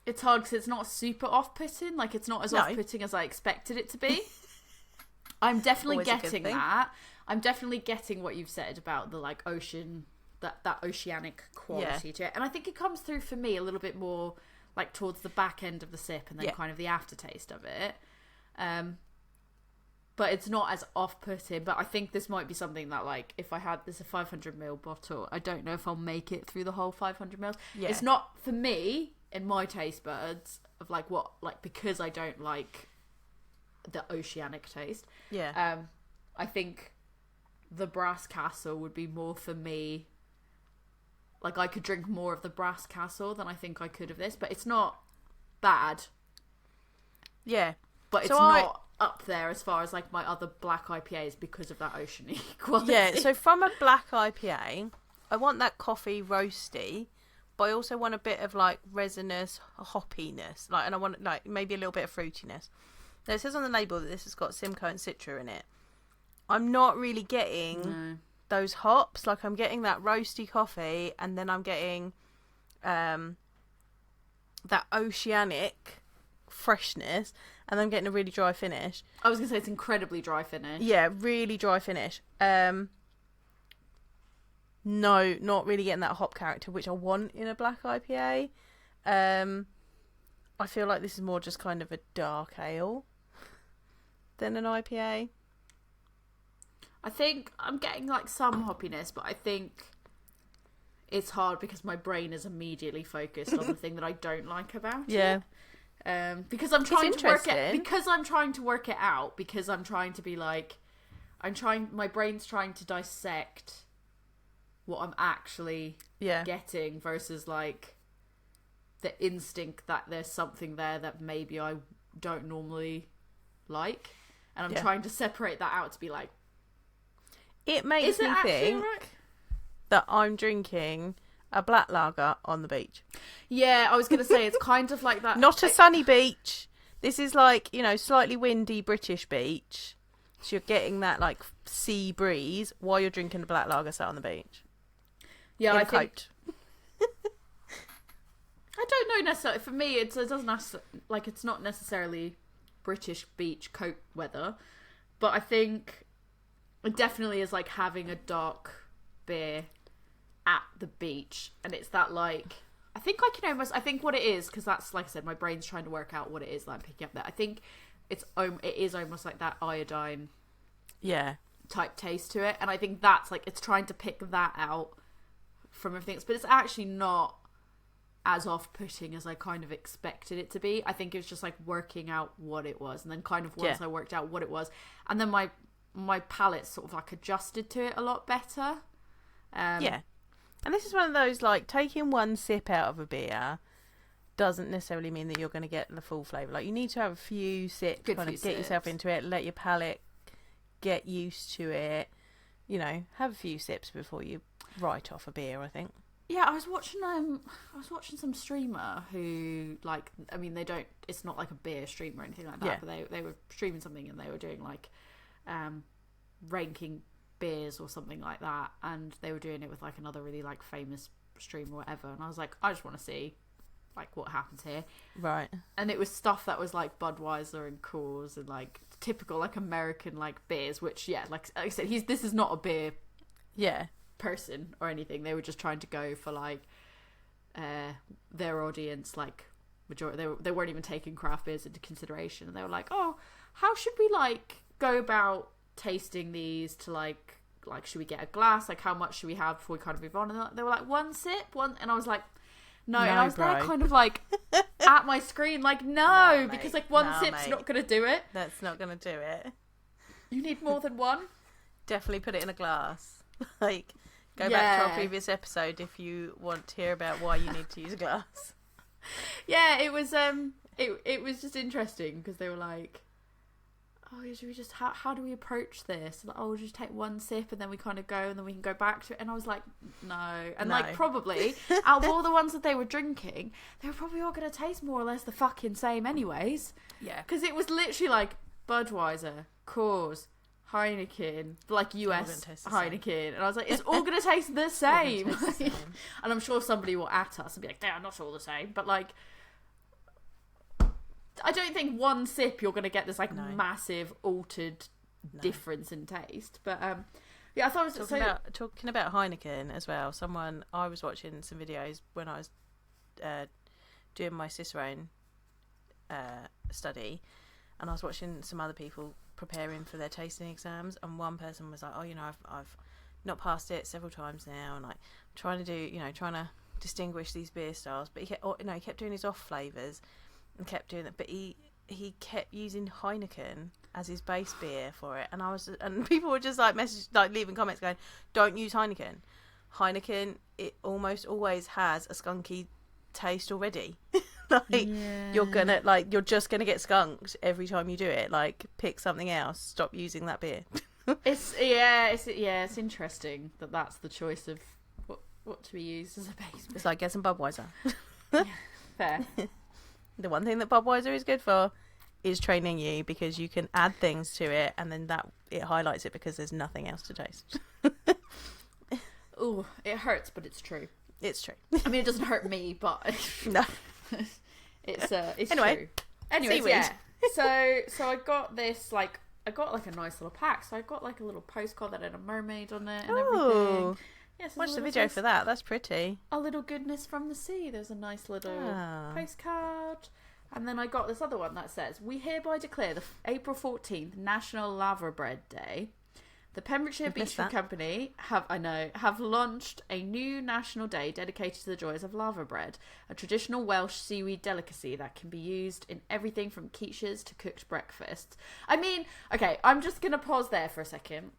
It's hard because it's not super off-putting. Like, it's not as off-putting as I expected it to be. I'm definitely getting that. I'm definitely getting what you've said about the, like, ocean, that oceanic quality to it. And I think it comes through for me a little bit more, like, towards the back end of the sip and then kind of the aftertaste of it. But it's not as off-putting. But I think this might be something that, like, if I had this a 500ml bottle, I don't know if I'll make it through the whole 500ml. Yeah. It's not, for me, in my taste buds, of, like, what, like, because I don't like the oceanic taste. Yeah. I think the Brass Castle would be more for me. Like, I could drink more of the Brass Castle than I think I could of this. But it's not bad. Yeah. But it's not up there as far as like my other black IPAs because of that oceany quality. Yeah, so from a black IPA, I want that coffee roasty, but I also want a bit of like resinous hoppiness, like, and I want like maybe a little bit of fruitiness. Now it says on the label that this has got Simcoe and Citra in it. I'm not really getting those hops. Like, I'm getting that roasty coffee, and then I'm getting that oceanic freshness, and I'm getting a really dry finish. I was gonna say it's incredibly dry finish. Yeah, really dry finish. No, not really getting that hop character which I want in a black IPA. I feel like this is more just kind of a dark ale than an IPA. I think I'm getting like some hoppiness, but I think it's hard because my brain is immediately focused on the thing that I don't like about it. Because I'm trying to work it. Because I'm trying to work it out. Because I'm trying to be like, my brain's trying to dissect what I'm actually getting versus like the instinct that there's something there that maybe I don't normally like, and I'm trying to separate that out to be like, it makes me think that I'm drinking a black lager on the beach. Yeah, I was going to say it's kind of like that. Not a sunny beach. This is like, you know, slightly windy British beach. So you're getting that like sea breeze while you're drinking a black lager sat on the beach. Yeah, I think I don't know necessarily. For me, it doesn't like it's not necessarily British beach coat weather, but I think it definitely is like having a dark beer at the beach, and it's that like I think I can almost I think what it is, because that's like I said, my brain's trying to work out what it is that I'm picking up there. I think it is almost like that iodine type taste to it, and I think that's like it's trying to pick that out from everything, but it's actually not as off-putting as I kind of expected it to be. I think it was just like working out what it was, and then kind of once I worked out what it was, and then my palate sort of like adjusted to it a lot better. And this is one of those, like, taking one sip out of a beer doesn't necessarily mean that you're going to get the full flavour. Like, you need to have a few sips, get yourself into it, let your palate get used to it. You know, have a few sips before you write off a beer, I think. Yeah, I was watching some streamer who, like, I mean, it's not like a beer stream or anything like that, but they were streaming something and they were doing, like, ranking beers or something like that, and they were doing it with like another really like famous streamer or whatever, and I was like, I just want to see like what happens here, right? And it was stuff that was like Budweiser and Coors and like typical like American like beers, which like I said, this is not a beer person or anything. They were just trying to go for like their audience, like majority they weren't even taking craft beers into consideration, and they were like, oh, how should we like go about tasting these to like should we get a glass, like how much should we have before we kind of move on, and they were like one sip, and I was like no, and I was there kind of like at my screen like no, because like one sip's not gonna do it. That's not gonna do it. You need more than one. Definitely put it in a glass. Like go back to our previous episode if you want to hear about why you need to use a glass. It was it was just interesting because they were like, oh, should we just how do we approach this? Like, oh, we'll just take one sip and then we kind of go and then we can go back to it. And I was like, no. And like probably out of all the ones that they were drinking, they were probably all going to taste more or less the fucking same anyways. Yeah. Because it was literally like Budweiser, Coors, Heineken, like US Heineken. And I was like, it's all going to taste the same. And I'm sure somebody will at us and be like, they're not all the same. But like, I don't think one sip you're going to get this like massive altered difference in taste. But I thought it was talking about Heineken as well. I was watching some videos when I was doing my Cicerone study, and I was watching some other people preparing for their tasting exams, and one person was like, oh, you know, I've not passed it several times now, and like trying to distinguish these beer styles, but he kept doing his off flavours and kept doing that, but he kept using Heineken as his base beer for it, and people were just like leaving comments going, don't use Heineken. It almost always has a skunky taste already. You're just gonna get skunked every time you do it. Like, pick something else, stop using that beer. It's interesting that that's the choice of what to be used as a base beer. It's like, get some Budweiser. Fair. The one thing that Budweiser is good for is training you, because you can add things to it and then it highlights it because there's nothing else to taste. Ooh, it hurts, but it's true. It's true. I mean, it doesn't hurt me, but no, it's anyway, true. Anyways, Seaweed. So I got this like a nice little pack. So I got like a little postcard that had a mermaid on it and everything. Yes, watch the video for that. That's pretty. A little goodness from the sea. There's a nice little postcard. And then I got this other one that says, we hereby declare the April 14th National Laver Bread Day. The Pembrokeshire Beachfruit Company have launched a new national day dedicated to the joys of laver bread, a traditional Welsh seaweed delicacy that can be used in everything from quiches to cooked breakfasts. I mean, okay, I'm just going to pause there for a second.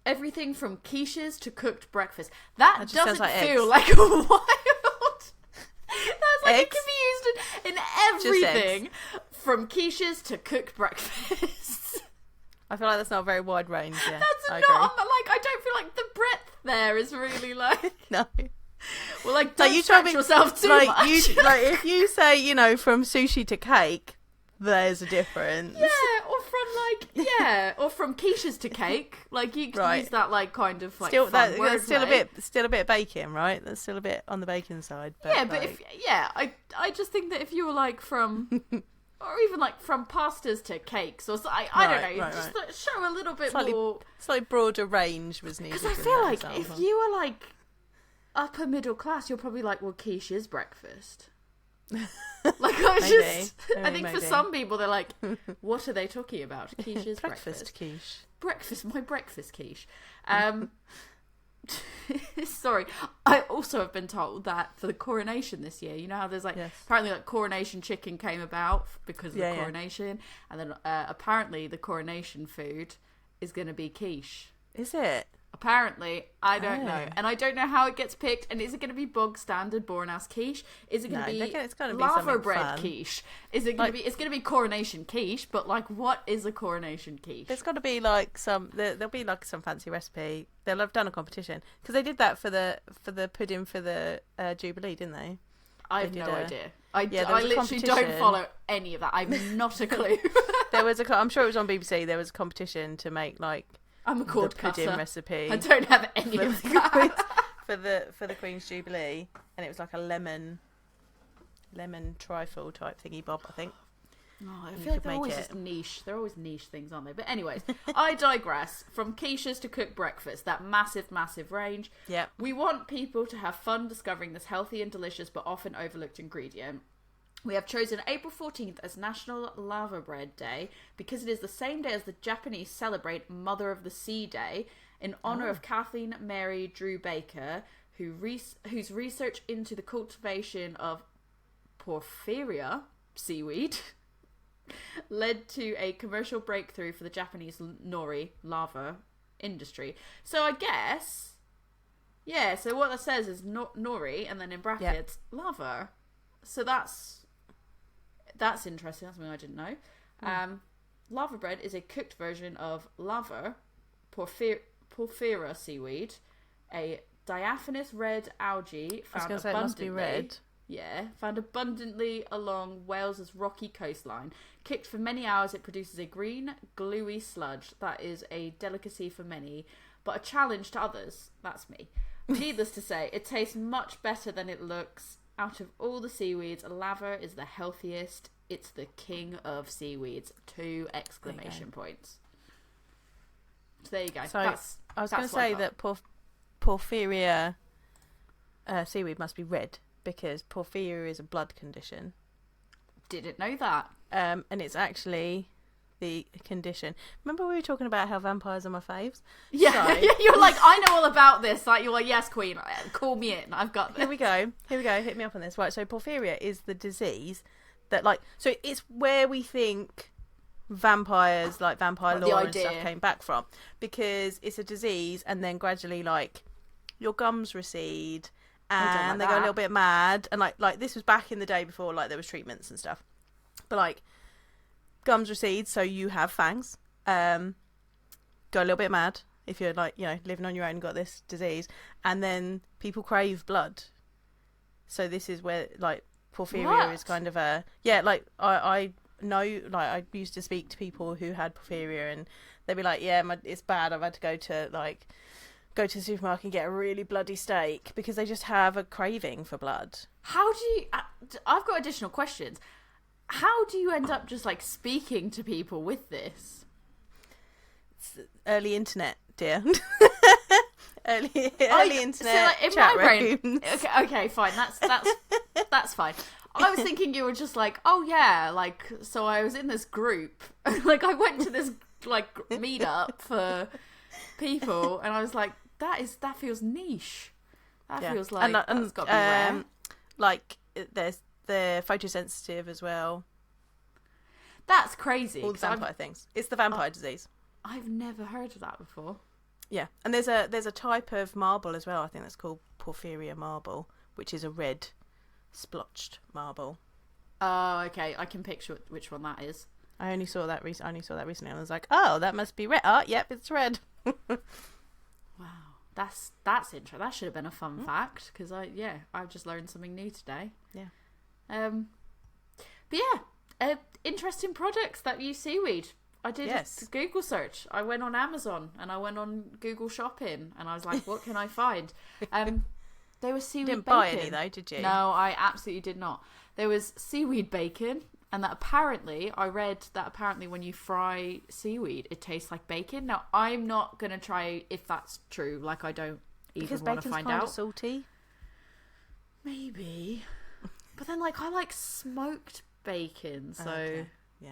Everything from quiches to cooked breakfast. That doesn't feel like a wild. That's like eggs. It can be used in everything from quiches to cooked breakfasts. I feel like that's not a very wide range. Yeah, that's not like, I don't feel like the breadth there is really like no. Well, like, don't stretch yourself too much. If you say, from sushi to cake, there's a difference. Yeah, or from like, yeah, or from quiches to cake. Like, you can use that, like, kind of, like, still, fun word still a bit of baking, right? That's still a bit on the baking side. But yeah, but I just think that if you were, like, from... Or even like from pastas to cakes, or I don't know, just show a little bit more. Slightly broader range was needed. Because I feel like if you were like upper middle class, you're probably like, well, quiche is breakfast. Like I think for some people they're like, what are they talking about? Quiche is breakfast. Quiche. My breakfast quiche. Sorry, I also have been told that for the coronation this year, you know how there's like apparently like coronation chicken came about because of the coronation, and then apparently the coronation food is going to be quiche. Is it? Apparently, I don't know, and I don't know how it gets picked. And is it going to be bog standard boring ass quiche? Is it going to be lava bread quiche? Is it going to be? It's going to be coronation quiche, but like, what is a coronation quiche? There's got to be like there'll be like some fancy recipe. They'll have done a competition because they did that for the pudding for the Jubilee, didn't they? I have no idea. I literally don't follow any of that. I've not a clue. I'm sure it was on BBC. There was a competition to make like. I'm a cord pudding cutter. recipe. I don't have any of that. for the Queen's Jubilee, and it was like a lemon trifle type thingy bob, I think. Oh, I feel like they're always just niche. They're always niche things, aren't they? But anyways, I digress. From quiches to cooked breakfast, that massive range. Yeah. We want people to have fun discovering this healthy and delicious but often overlooked ingredient. We have chosen April 14th as National Lava Bread Day because it is the same day as the Japanese celebrate Mother of the Sea Day in honour of Kathleen Mary Drew Baker, whose research into the cultivation of porphyria seaweed led to a commercial breakthrough for the Japanese nori lava industry. So I guess, yeah, so what that says is nori and then in brackets lava. So that's interesting. That's something I didn't know. Lava bread is a cooked version of lava, porphyra seaweed, a diaphanous red algae found abundantly. It must be red. Yeah, found abundantly along Wales's rocky coastline. Cooked for many hours, it produces a green, gluey sludge that is a delicacy for many, but a challenge to others. That's me. Needless to say, it tastes much better than it looks. Out of all the seaweeds, lava is the healthiest. It's the king of seaweeds. 2 exclamation points. So there you go. So I was going to say that porphyria seaweed must be red because porphyria is a blood condition. Didn't know that. And it's actually the condition. Remember we were talking about how vampires are my faves? Yeah, so, you're like, I know all about this. Like, you're like, yes, Queen, call me in. I've got this. Here we go. Hit me up on this. Right, so porphyria is the disease that, like, so it's where we think vampires, like vampire lore and stuff came back from, because it's a disease, and then gradually, like, your gums recede, and they go a little bit mad, and like this was back in the day before, like, there was treatments and stuff, but like. Gums recede, so you have fangs. Go a little bit mad if you're like, you know, living on your own and got this disease, and then people crave blood. So this is where like porphyria is kind of a like I know, like I used to speak to people who had porphyria, and they'd be like, yeah, it's bad. I've had to go to the supermarket and get a really bloody steak because they just have a craving for blood. How do you? I've got additional questions. How do you end up just like speaking to people with this? It's early internet, dear. early internet. So like, in chat my brain, okay, fine. That's fine. I was thinking you were just like, oh yeah, like, so I was in this group, like I went to this like meetup for people, and I was like, that feels niche. That feels like that's got to be rare. Like they're photosensitive as well. That's crazy. All the vampire things. It's the vampire disease. I've never heard of that before. Yeah, and there's a type of marble as well. I think that's called porphyria marble, which is a red splotched marble. Oh, okay. I can picture which one that is. I only saw that recently. And I was like, oh, that must be red. Oh, yep, it's red. Wow, that's interesting. That should have been a fun fact because I've just learned something new today. Yeah. But yeah, interesting products that use seaweed. I did a Google search. I went on Amazon and I went on Google Shopping and I was like, what can I find? There was seaweed bacon. You didn't buy any though, did you? No, I absolutely did not. There was seaweed bacon, and that apparently, I read that apparently when you fry seaweed, it tastes like bacon. Now, I'm not going to try if that's true. Like, I don't even want to find out. Because bacon's kind of salty? Maybe. But then, like, I like smoked bacon, so... Okay. Yeah.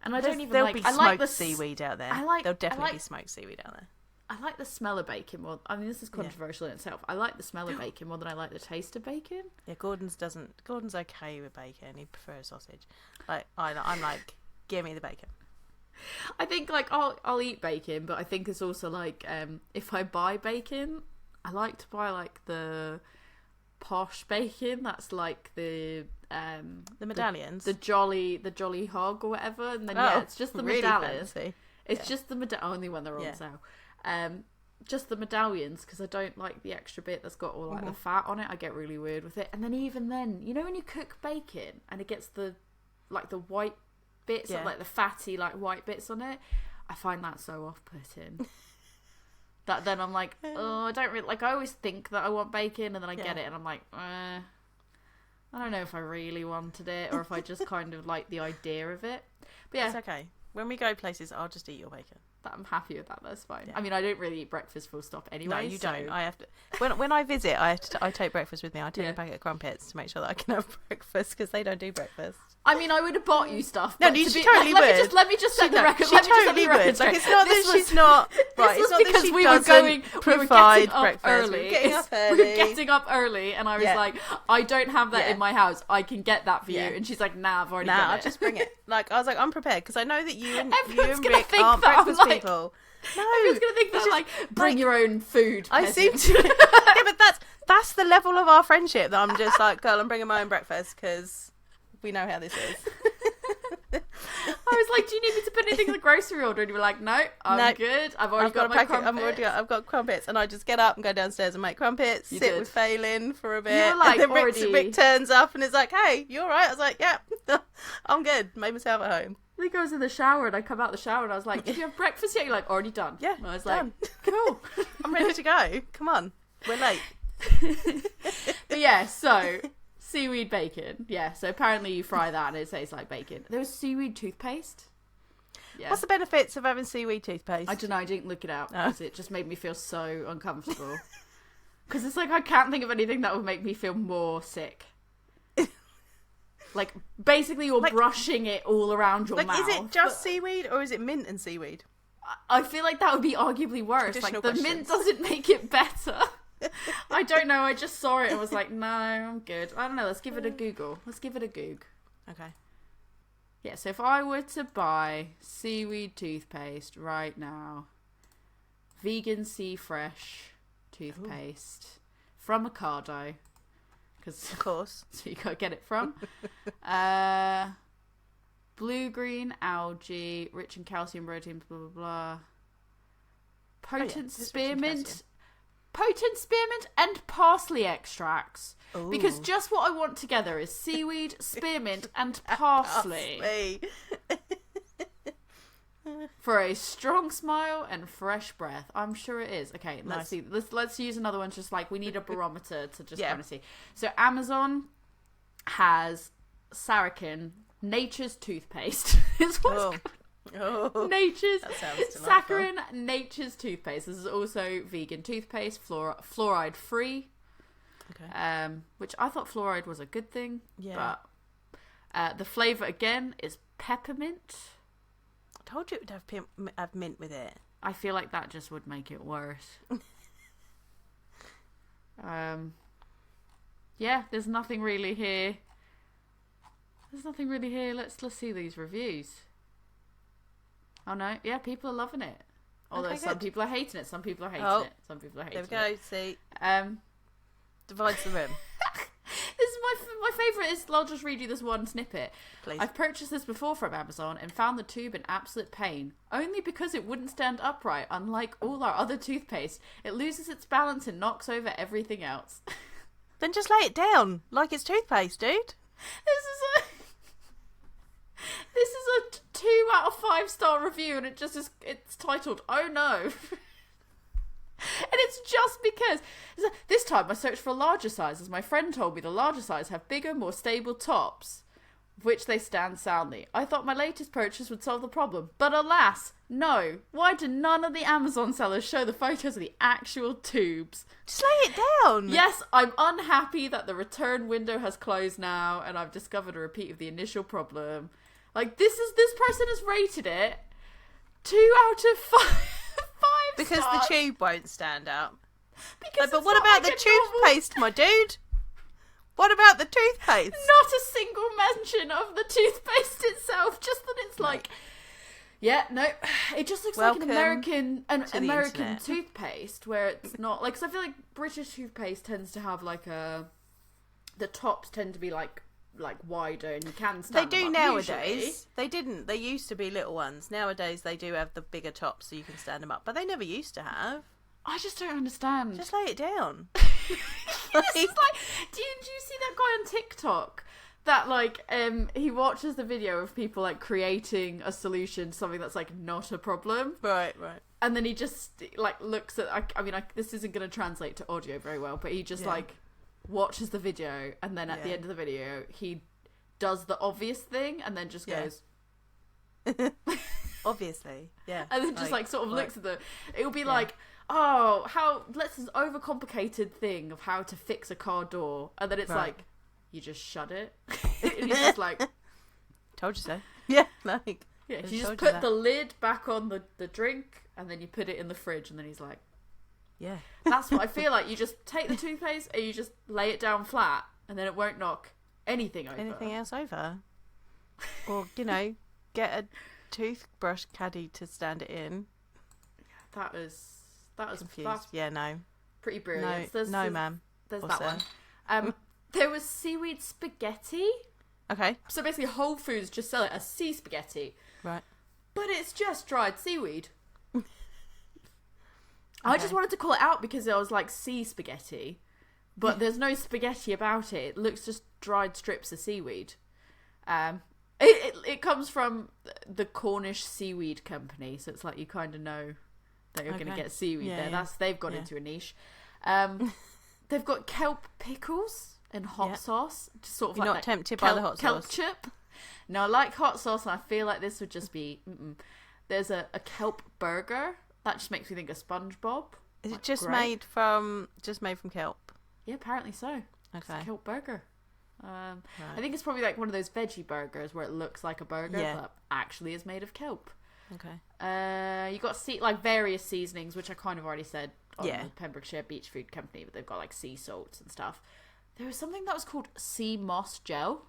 And I don't even there'll like... be I like the seaweed out there. There'll definitely be smoked seaweed out there. I like the smell of bacon more. I mean, this is controversial in itself. I like the smell of bacon more than I like the taste of bacon. Yeah, Gordon's okay with bacon. He prefers sausage. Like I'm like, give me the bacon. I think like I'll eat bacon, but I think it's also like if I buy bacon, I like to buy like the posh bacon. That's like the medallions, the jolly hog or whatever. And then it's just the really medallions. Fancy. It's just the only when they're on sale. Just the medallions, because I don't like the extra bit that's got all like the fat on it. I get really weird with it. And then even then, you know when you cook bacon and it gets the white bits, like the fatty like white bits on it, I find that so off-putting. That then I'm like, oh, I don't really like. I always think that I want bacon, and then I get it, and I'm like, I don't know if I really wanted it or if I just kind of like the idea of it. But yeah, it's okay. When we go places, I'll just eat your bacon. I'm happy with that. That's fine. Yeah. I mean, I don't really eat breakfast full stop anyway. No, you don't. I have to. When I visit, I take breakfast with me. I take a packet of crumpets to make sure that I can have breakfast because they don't do breakfast. I mean, I would have bought you stuff. No, you totally would. Let me just set the record. She totally would. Like, it's not that she's not. Right, it's not that she doesn't provide breakfast. We were getting up early. We were getting up early, and I was like, I don't have that in my house. I can get that for you. And she's like, nah, I've already got it. I'll just bring it. Like, I was like, I'm prepared because I know that you and Rick aren't breakfast people. No, everyone's gonna think that like bring your own food. I seem to. Yeah, but that's the level of our friendship that I'm just like, girl, I'm bringing my own breakfast because we know how this is. I was like, do you need me to put anything in the grocery order? And you were like, no, I'm good. I've got my crumpets. I've got crumpets, and I just get up and go downstairs and make crumpets. Sit with Phelan for a bit. You were like, and then Rick turns up and is like, hey, you all right? I was like, yeah, I'm good. Made myself at home. I think I was in the shower and I come out the shower and I was like, did you have breakfast yet? You're like, already done. Yeah, and I was done. Like, cool. I'm ready to go. Come on. We're late. But yeah, so seaweed bacon. Yeah, so apparently you fry that and it tastes like bacon. There was seaweed toothpaste. Yeah. What's the benefits of having seaweed toothpaste? I don't know. I didn't look it out because it just made me feel so uncomfortable. Because it's like I can't think of anything that would make me feel more sick. Like, basically you're brushing it all around your mouth. Is it just seaweed or is it mint and seaweed? I feel like that would be arguably worse. Like, the mint doesn't make it better. I don't know. I just saw it and was like, no, I'm good. I don't know. Let's give it a Google. Let's give it a Goog. Okay. Yeah, so if I were to buy seaweed toothpaste right now, vegan sea fresh toothpaste from Ocado, because of course, so you gotta get it from blue-green algae, rich in calcium, protein, blah blah blah. Potent spearmint and parsley extracts. Ooh. Because just what I want together is seaweed, spearmint, and parsley. For a strong smile and fresh breath. I'm sure it is. Okay, let's see. Let's use another one. Just like we need a barometer to just kind of see. So Amazon has Sarakin Nature's toothpaste. Nature's Saccharin Nature's toothpaste. This is also vegan toothpaste, fluoride free. Okay. Which I thought fluoride was a good thing. Yeah. But the flavour again is peppermint. I told you it would have mint with it. I feel like that just would make it worse. Yeah, there's nothing really here. Let's see these reviews. Oh no, yeah, people are loving it. Although some people are hating it, some people are hating it. There we go, see. Divides the room. This is my favourite is, I'll just read you this one snippet. Please. I've purchased this before from Amazon and found the tube an absolute pain. Only because it wouldn't stand upright, unlike all our other toothpaste. It loses its balance and knocks over everything else. Then just lay it down, like it's toothpaste, dude. This is a 2 out of 5-star review, and it's titled "Oh no." And it's just because this time I searched for a larger size, as my friend told me the larger size have bigger, more stable tops, of which they stand soundly. I thought my latest purchase would solve the problem, but alas, no. Why do none of the Amazon sellers show the photos of the actual tubes? Just lay it down. Yes, I'm unhappy that the return window has closed now, and I've discovered a repeat of the initial problem. Like, this person has rated it 2 out of 5. Because stars. the tube won't stand up. Because but what about the toothpaste, my dude? What about the toothpaste? Not a single mention of the toothpaste itself. Just that it's like, yeah, no, it just looks like an American toothpaste where it's not like. Cause I feel like British toothpaste tends to have like the tops tend to be like wider, and you can stand they do them up nowadays. usually. They didn't. They used to be little ones. Nowadays they do have the bigger tops, so you can stand them up. But they never used to have. I just don't understand. Just lay it down. It's like, do you see that guy on TikTok that like he watches the video of people like creating a solution to something that's like not a problem, right, and then he just like looks at I mean this isn't going to translate to audio very well, but he just like watches the video, and then at the end of the video he does the obvious thing and then just goes obviously, and then just like sort of looks at it'll be like, oh, let's this overcomplicated thing of how to fix a car door, and then it's like, you just shut it. And he's just like, told you so. Yeah, like, you just put the lid back on the drink, and then you put it in the fridge, and then he's like, yeah, that's what I feel like. You just take the toothpaste and you just lay it down flat, and then it won't knock anything else over. Or, get a toothbrush caddy to stand it in. That was confused. Yeah, no, pretty brilliant. No, ma'am. There's that one. There was seaweed spaghetti. Okay. So basically, Whole Foods just sell it as sea spaghetti. Right. But it's just dried seaweed. I just wanted to call it out because I was like, sea spaghetti, but there's no spaghetti about it. It looks just dried strips of seaweed. It comes from the Cornish Seaweed Company, so it's like you kind of know that you're going to get seaweed there. They've got into a niche. They've got kelp pickles and hot sauce. Just sort of You're like not tempted by the hot kelp sauce? chip. No, I like hot sauce, and I feel like this would just be. There's a kelp burger. That just makes me think of SpongeBob. Is it just made from kelp? Yeah, apparently so. Okay. It's a kelp burger. I think it's probably like one of those veggie burgers where it looks like a burger but actually is made of kelp. Okay. You got various seasonings, which I kind of already said on the Pembrokeshire Beach Food Company, but they've got like sea salts and stuff. There was something that was called sea moss gel,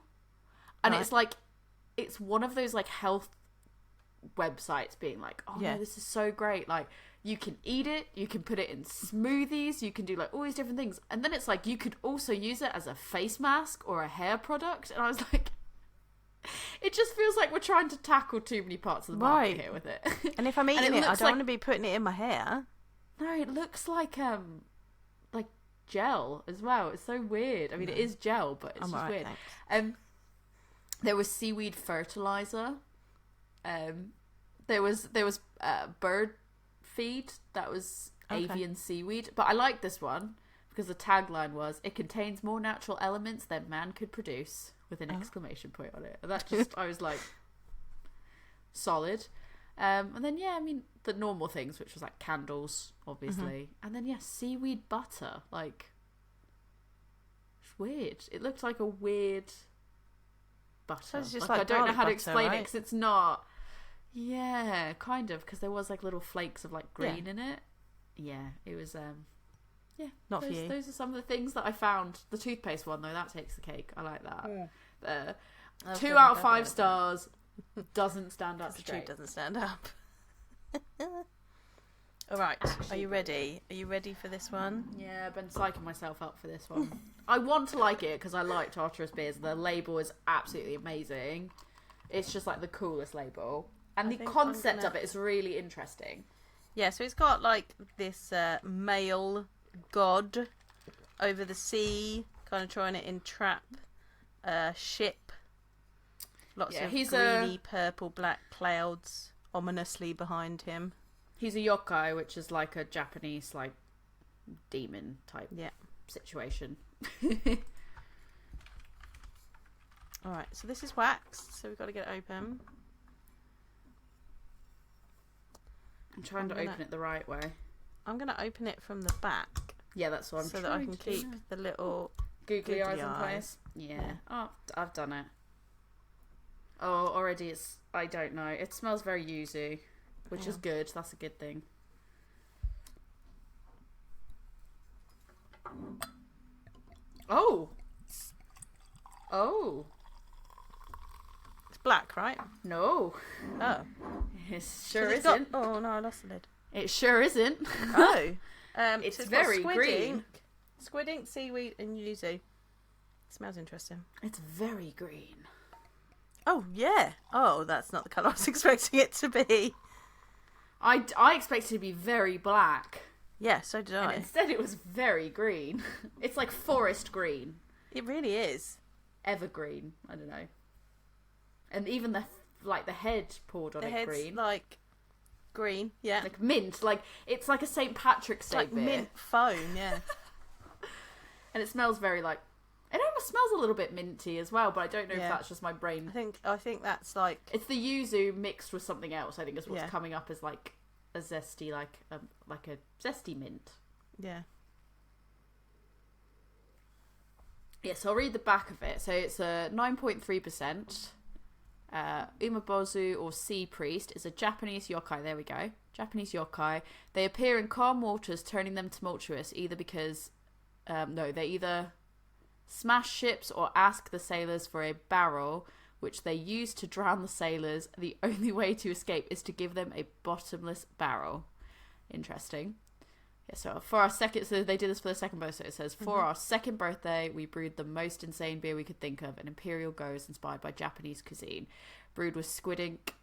and it's one of those like health websites being like, oh no, this is so great, like you can eat it, you can put it in smoothies, you can do like all these different things, and then it's like you could also use it as a face mask or a hair product, and I was like, it just feels like we're trying to tackle too many parts of the market here with it. And if I'm eating it, I don't want to be putting it in my hair. No, it looks like gel as well. It's so weird. I mean, it is gel, but it's just weird. There was seaweed fertilizer. There was bird feed that was avian seaweed, but I like this one because the tagline was, "It contains more natural elements than man could produce," with an exclamation point on it. And that just, I was like, solid. And then the normal things, which was like candles, obviously, and then seaweed butter. Like, it's weird. It looked like a weird butter. So it's just like I don't know how to explain it because it's not. Yeah, kind of, because there was like little flakes of like green in it. Yeah, it was not for you. Those are some of the things that I found. The toothpaste one though, that takes the cake. I like that. 2 out of 5 stars. Doesn't stand up straight. The tube doesn't stand up. All right, are you ready? Are you ready for this one? Yeah, I've been psyching myself up for this one. I want to like it because I like Tartarus beers. The label is absolutely amazing. It's just like the coolest label. And the concept of it is really interesting. Yeah, so it's got like this male god over the sea, kind of trying to entrap a ship. Lots of greeny, purple, black clouds ominously behind him. He's a yokai, which is like a Japanese like demon type situation. Alright, so this is waxed, so we've got to get it open. I'm trying to open it the right way. I'm going to open it from the back. Yeah, that's what I'm so trying that I can keep the little googly eyes in place. Yeah. Oh, I've done it. Oh, already it's... I don't know. It smells very yuzu, which is good. That's a good thing. Oh! Oh! It's black, right? No. Oh. It sure isn't. Oh, no, I lost the lid. It sure isn't. Oh. It's very green. Squid ink, seaweed, and yuzu. It smells interesting. It's very green. Oh, yeah. Oh, that's not the colour I was expecting it to be. I expected it to be very black. Yeah, so did I. And instead it was very green. It's like forest green. It really is. Evergreen. I don't know. And even the head poured on it green. Like green, yeah. Like mint. Like it's like a St. Patrick's Day like beer. Mint foam, yeah. And it smells very like... It almost smells a little bit minty as well, but I don't know if that's just my brain. I think that's like... It's the yuzu mixed with something else, I think is what's coming up as like a zesty, like a zesty mint. Yeah. Yeah, so I'll read the back of it. So it's a 9.3%. Umibozu or sea priest is a Japanese yokai. There we go. Japanese yokai. They appear in calm waters, turning them tumultuous, either because... they either smash ships or ask the sailors for a barrel, which they use to drown the sailors. The only way to escape is to give them a bottomless barrel. Interesting. Yeah, so for our second... So they did this for the second birthday. It says, for our second birthday, we brewed the most insane beer we could think of, an imperial gose inspired by Japanese cuisine. Brewed with squid ink,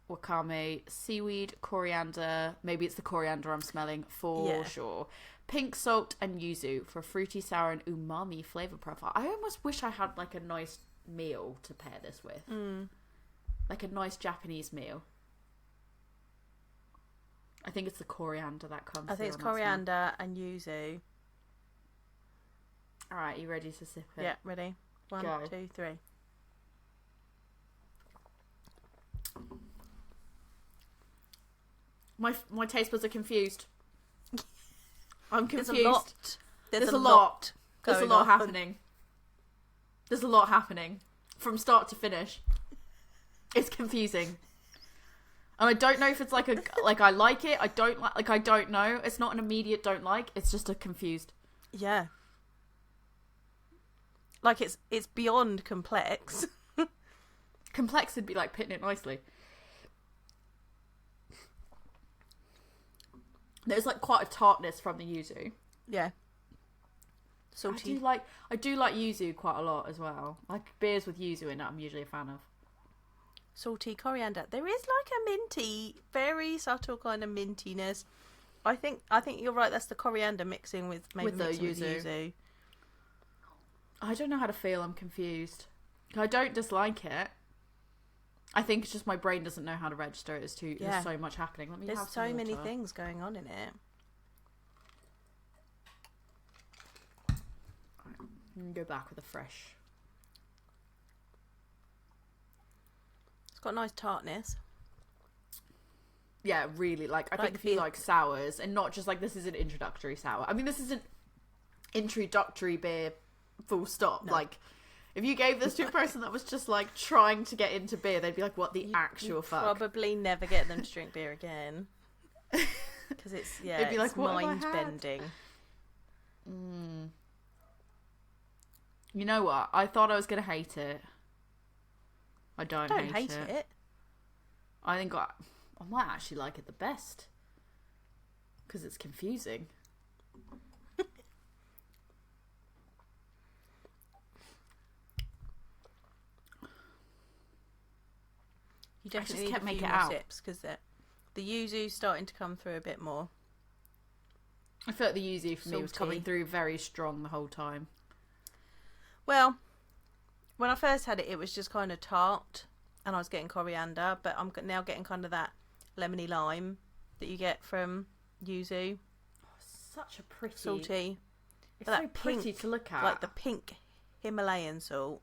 wakame, seaweed, coriander... Maybe it's the coriander I'm smelling, for sure. Pink salt and yuzu for a fruity, sour and umami flavour profile. I almost wish I had like a nice meal to pair this with. Like a nice Japanese meal. I think it's the coriander that comes. I think it's coriander and yuzu. Alright, you ready to sip it? Yeah, ready. 1, 2, 3. My taste buds are confused. I'm confused. There's a lot happening. There's a lot happening from start to finish. It's confusing. And I don't know if it's like I like it, I don't like I don't know. It's not an immediate don't like, it's just a confused. Yeah. Like it's beyond complex. Complex would be like putting it nicely. There's like quite a tartness from the yuzu. Yeah. Salty. I do like yuzu quite a lot as well. Like beers with yuzu in it, I'm usually a fan of. Salty coriander. There is like a minty, very subtle kind of mintiness. I think you're right. That's the coriander mixing with maybe with the yuzu. I don't know how to feel. I'm confused. I don't dislike it. I think it's just my brain doesn't know how to register it. There's so much happening. There's so many things going on in it. Right. Go back with a fresh. It's got a nice tartness. Yeah, really. Like I think if you like sours, and not just like this is an introductory sour. I mean, this is an introductory beer. Full stop. No. Like, if you gave this to a person that was just like trying to get into beer, they'd be like, "What the actual fuck?" Probably never get them to drink beer again because it's it'd be like mind bending. You know what? I thought I was gonna hate it. I don't hate it. I think I might actually like it the best because it's confusing. You definitely need a few more sips because the yuzu's starting to come through a bit more. I feel like the yuzu for me was coming through very strong the whole time. Well, when I first had it, it was just kind of tart, and I was getting coriander, but I'm now getting kind of that lemony lime that you get from yuzu. Such a pretty salty. It's so pretty to look at. Like the pink Himalayan salt.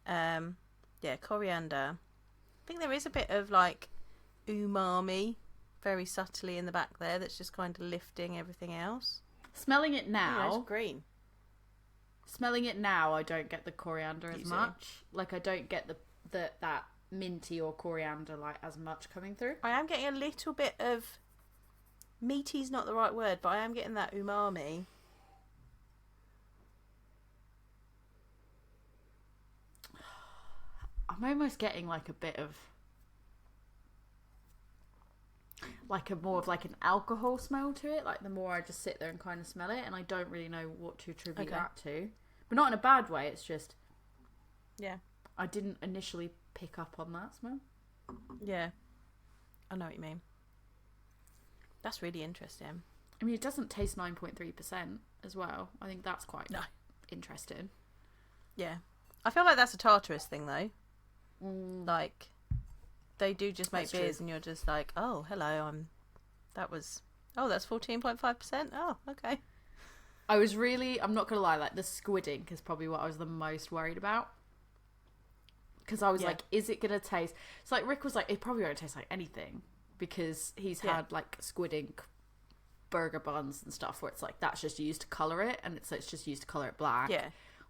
Coriander. I think there is a bit of like umami very subtly in the back there that's just kind of lifting everything else. Smelling it now. It's green. Smelling it now, I don't get the coriander as much. Like, I don't get that minty or coriander like as much coming through. I am getting a little bit of meaty's not the right word, but I am getting that umami. I'm almost getting like a bit of like a more of like an alcohol smell to it. Like the more I just sit there and kind of smell it, and I don't really know what to attribute that to. But not in a bad way. It's just I didn't initially pick up on that smell. Yeah, I know what you mean. That's really interesting. I mean, it doesn't taste 9.3% as well. I think that's quite interesting. Yeah, I feel like that's a Tartarus thing though. Like, they do just make beers and you're just like, oh, hello, that's 14.5%. Oh, okay. I'm not gonna lie, like the squid ink is probably what I was the most worried about, because I was like, is it gonna taste? It's like Rick was like, it probably won't taste like anything, because he's had like squid ink burger buns and stuff where it's like that's just used to colour it, and it's just used to colour it black,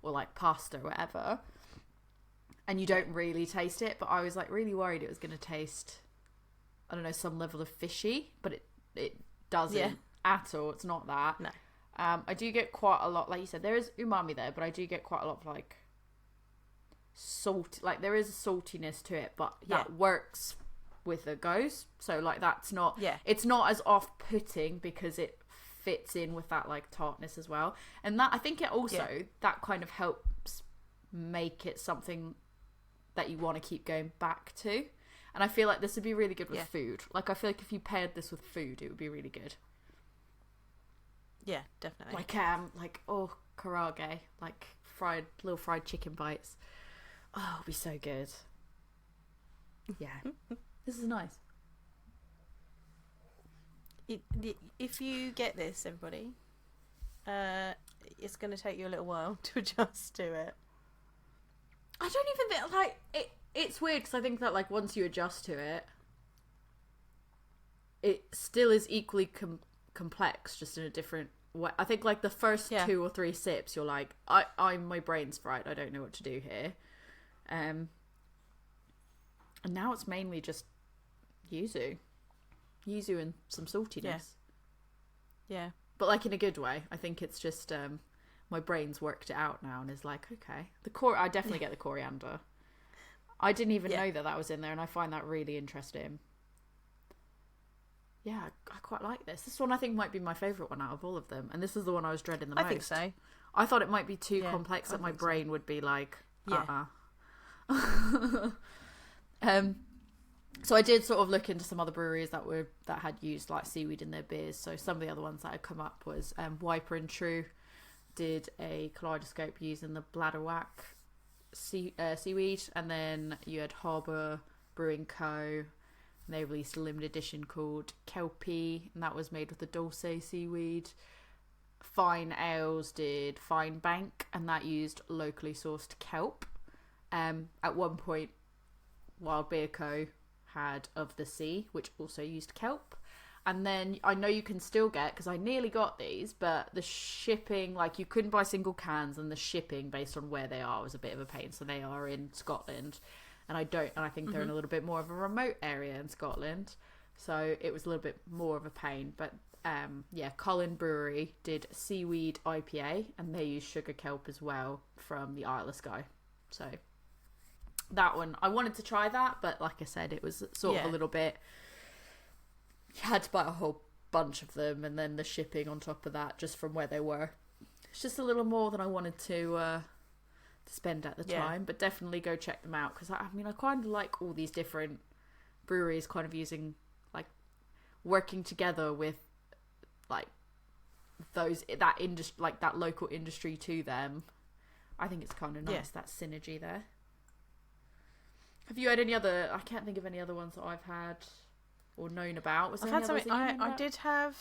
or like pasta or whatever, and you don't really taste it. But I was like really worried it was going to taste, I don't know, some level of fishy, but it doesn't at all. It's not that. No. I do get quite a lot, like you said, there is umami there, but I do get quite a lot of like salt, like there is a saltiness to it, but that works with the gose. So like that's not, it's not as off-putting because it fits in with that like tartness as well. And that, I think it also, that kind of helps make it something that you want to keep going back to. And I feel like this would be really good with food. Like I feel like if you paired this with food, it would be really good. Yeah, definitely. Like karage, like little fried chicken bites. Oh, it'd be so good. Yeah. This is nice. If you get this, everybody, it's going to take you a little while to adjust to it. I don't even think, like, it's weird because I think that, like, once you adjust to it, it still is equally complex, just in a different way. I think, like, the first 2 or 3 sips, you're like, my brain's fried, I don't know what to do here. And now it's mainly just yuzu and some saltiness. Yeah. But, like, in a good way. I think it's just, my brain's worked it out now and is like, okay. I definitely get the coriander. I didn't even know that was in there, and I find that really interesting. Yeah, I quite like this. This one I think might be my favourite one out of all of them, and this is the one I was dreading the most. I think so. I thought it might be too complex that my brain would be like, So I did sort of look into some other breweries that had used like seaweed in their beers. So some of the other ones that had come up was Wiper and True did a kaleidoscope using the bladderwhack seaweed, and then you had Harbwr Brewing Co. And they released a limited edition called Kelpie, and that was made with the dulce seaweed. Fine Ales did Fine Bank, and that used locally sourced kelp. At one point, Wild Beer Co. had Of the Sea, which also used kelp. And then I know you can still get, because I nearly got these, but the shipping, like you couldn't buy single cans, and the shipping based on where they are was a bit of a pain. So they are in Scotland, and I think they're in a little bit more of a remote area in Scotland. So it was a little bit more of a pain. But Colin Brewery did Seaweed IPA, and they used sugar kelp as well from the Isle of Skye. So that one, I wanted to try that, but like I said, it was sort of a little bit, you had to buy a whole bunch of them, and then the shipping on top of that, just from where they were. It's just a little more than I wanted to spend at the time, but definitely go check them out, because I kind of like all these different breweries kind of using, like, working together with, like, that industry, like that local industry to them. I think it's kind of nice, that synergy there. Have you had any other? I can't think of any other ones that I've had. or known about? Was I've there had any something. others that you know I about? did have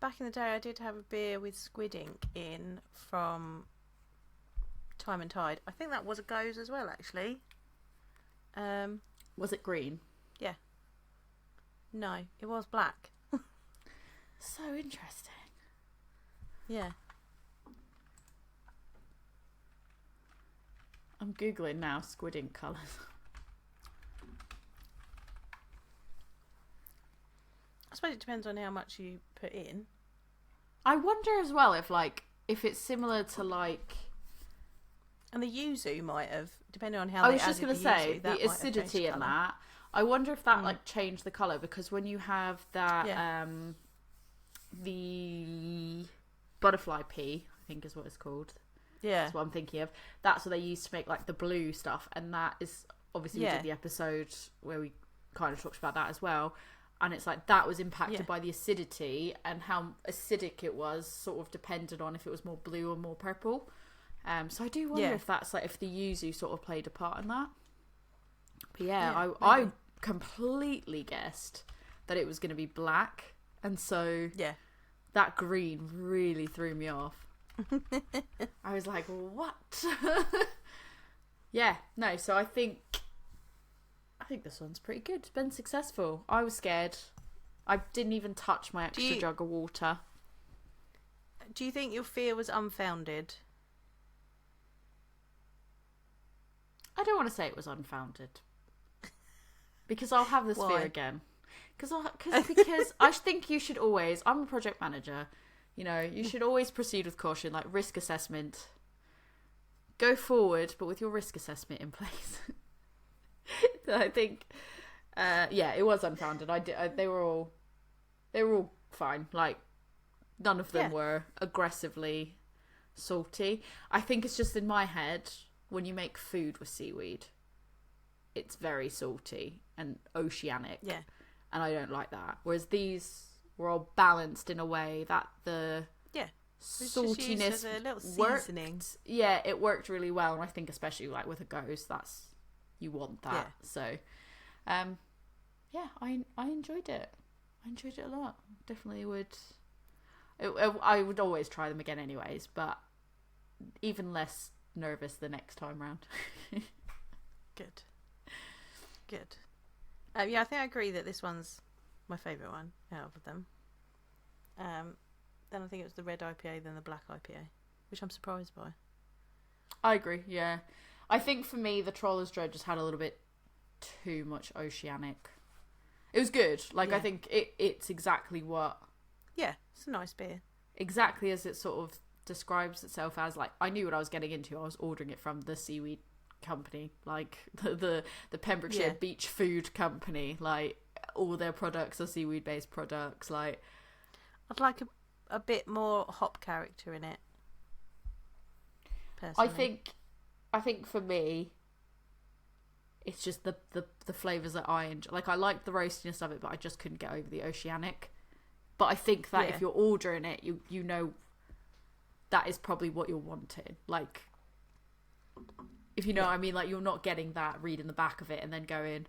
back in the day. I did have a beer with squid ink in from Time and Tide. I think that was a gose as well, actually. Was it green? Yeah. No, it was black. So interesting. Yeah. I'm googling now squid ink colours. I suppose it depends on how much you put in. I wonder as well if it's similar to like. And the yuzu might have, depending on how. I they was just added going to say yuzu, that the might have changed acidity in colour. that. I wonder if that like changed the colour, because when you have that the butterfly pea, I think is what it's called. Yeah. That's what I'm thinking of. That's what they used to make like the blue stuff, and that is obviously we did the episode where we kind of talked about that as well. And it's like that was impacted by the acidity, and how acidic it was sort of depended on if it was more blue or more purple. So I do wonder if that's like if the yuzu sort of played a part in that. But I completely guessed that it was going to be black, and so that green really threw me off. I was like, what? So I think this one's pretty good. It's been successful. I was scared. I didn't even touch my extra jug of water. Do you think your fear was unfounded? I don't want to say it was unfounded, because I'll have this fear again. Because I think you should always. I'm a project manager. You know, you should always proceed with caution, like risk assessment. Go forward, but with your risk assessment in place. So I think, it was unfounded. They were all fine. Like, none of them were aggressively salty. I think it's just in my head, when you make food with seaweed, it's very salty and oceanic. Yeah. And I don't like that. Whereas these were all balanced in a way that the saltiness a little seasoning. Worked. Yeah, it worked really well. And I think especially like with a gose, you want that. Yeah. So, I enjoyed it. I enjoyed it a lot. Definitely would. I would always try them again anyways, but even less nervous the next time round. Good. I think I agree that this one's my favourite one out of them. Then I think it was the red IPA, then the black IPA, which I'm surprised by. I agree, yeah. I think for me, the Trawler's Dread just had a little bit too much oceanic. It was good. I think it's exactly what... Yeah, it's a nice beer. Exactly as it sort of describes itself as. Like, I knew what I was getting into. I was ordering it from the Seaweed company, like the Pembrokeshire beach food company. Like, all their products are seaweed-based products. Like, I'd like a bit more hop character in it. Personally. I think for me, it's just the flavours that I enjoy. Like, I like the roastiness of it, but I just couldn't get over the oceanic. But I think that if you're ordering it, you know that is probably what you're wanting. Like, if you know what I mean, like, you're not getting that reading the back of it and then going,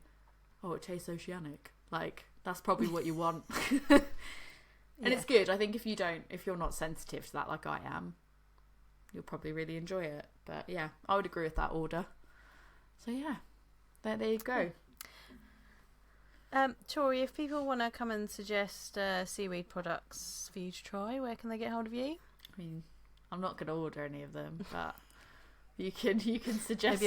oh, it tastes oceanic. Like, that's probably what you want. And it's good. I think if you're not sensitive to that like I am, you'll probably really enjoy it. But yeah, I would agree with that order. So yeah, there you go. Tori, if people want to come and suggest seaweed products for you to try, where can they get hold of you? I mean, I'm not going to order any of them, but you can suggest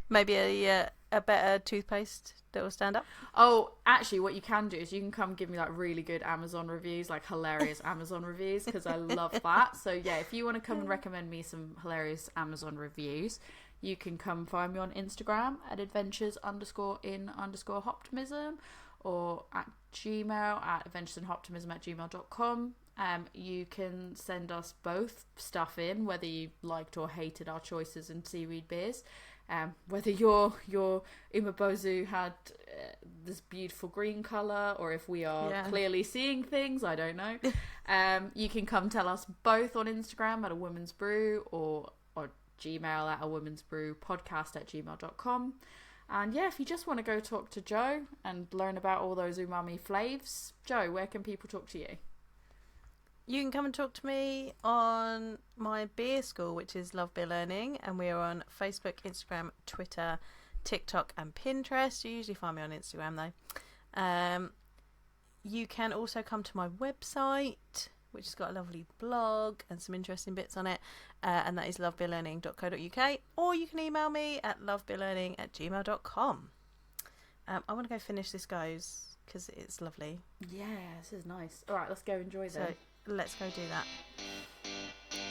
maybe a better toothpaste that will stand up. Oh, actually, what you can do is you can come give me like really good Amazon reviews, like hilarious Amazon reviews, because I love that. So yeah, if you want to come and recommend me some hilarious Amazon reviews, you can come find me on Instagram at adventures_in_optimism, or at Gmail at adventuresinoptimism@gmail.com. You can send us both stuff in, whether you liked or hated our choices in seaweed beers. Whether your Umibozu had this beautiful green colour, or if we are clearly seeing things, I don't know. You can come tell us both on Instagram at A Woman's Brew, or Gmail at A Woman's Brew podcast@gmail.com. And yeah, if you just want to go talk to Joe and learn about all those umami flavs, Joe, where can people talk to you? You can come and talk to me on my beer school, which is Love Beer Learning, and we are on Facebook, Instagram, Twitter, TikTok and Pinterest. You usually find me on Instagram though. You can also come to my website, which has got a lovely blog and some interesting bits on it, and that is lovebeerlearning.co.uk, or you can email me at lovebeerlearning@gmail.com. I want to go finish this gose because it's lovely. Yeah, this is nice. All right, let's go enjoy So them. let's go do that.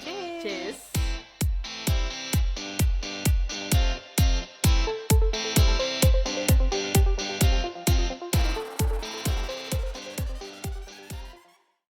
Cheers. Cheers.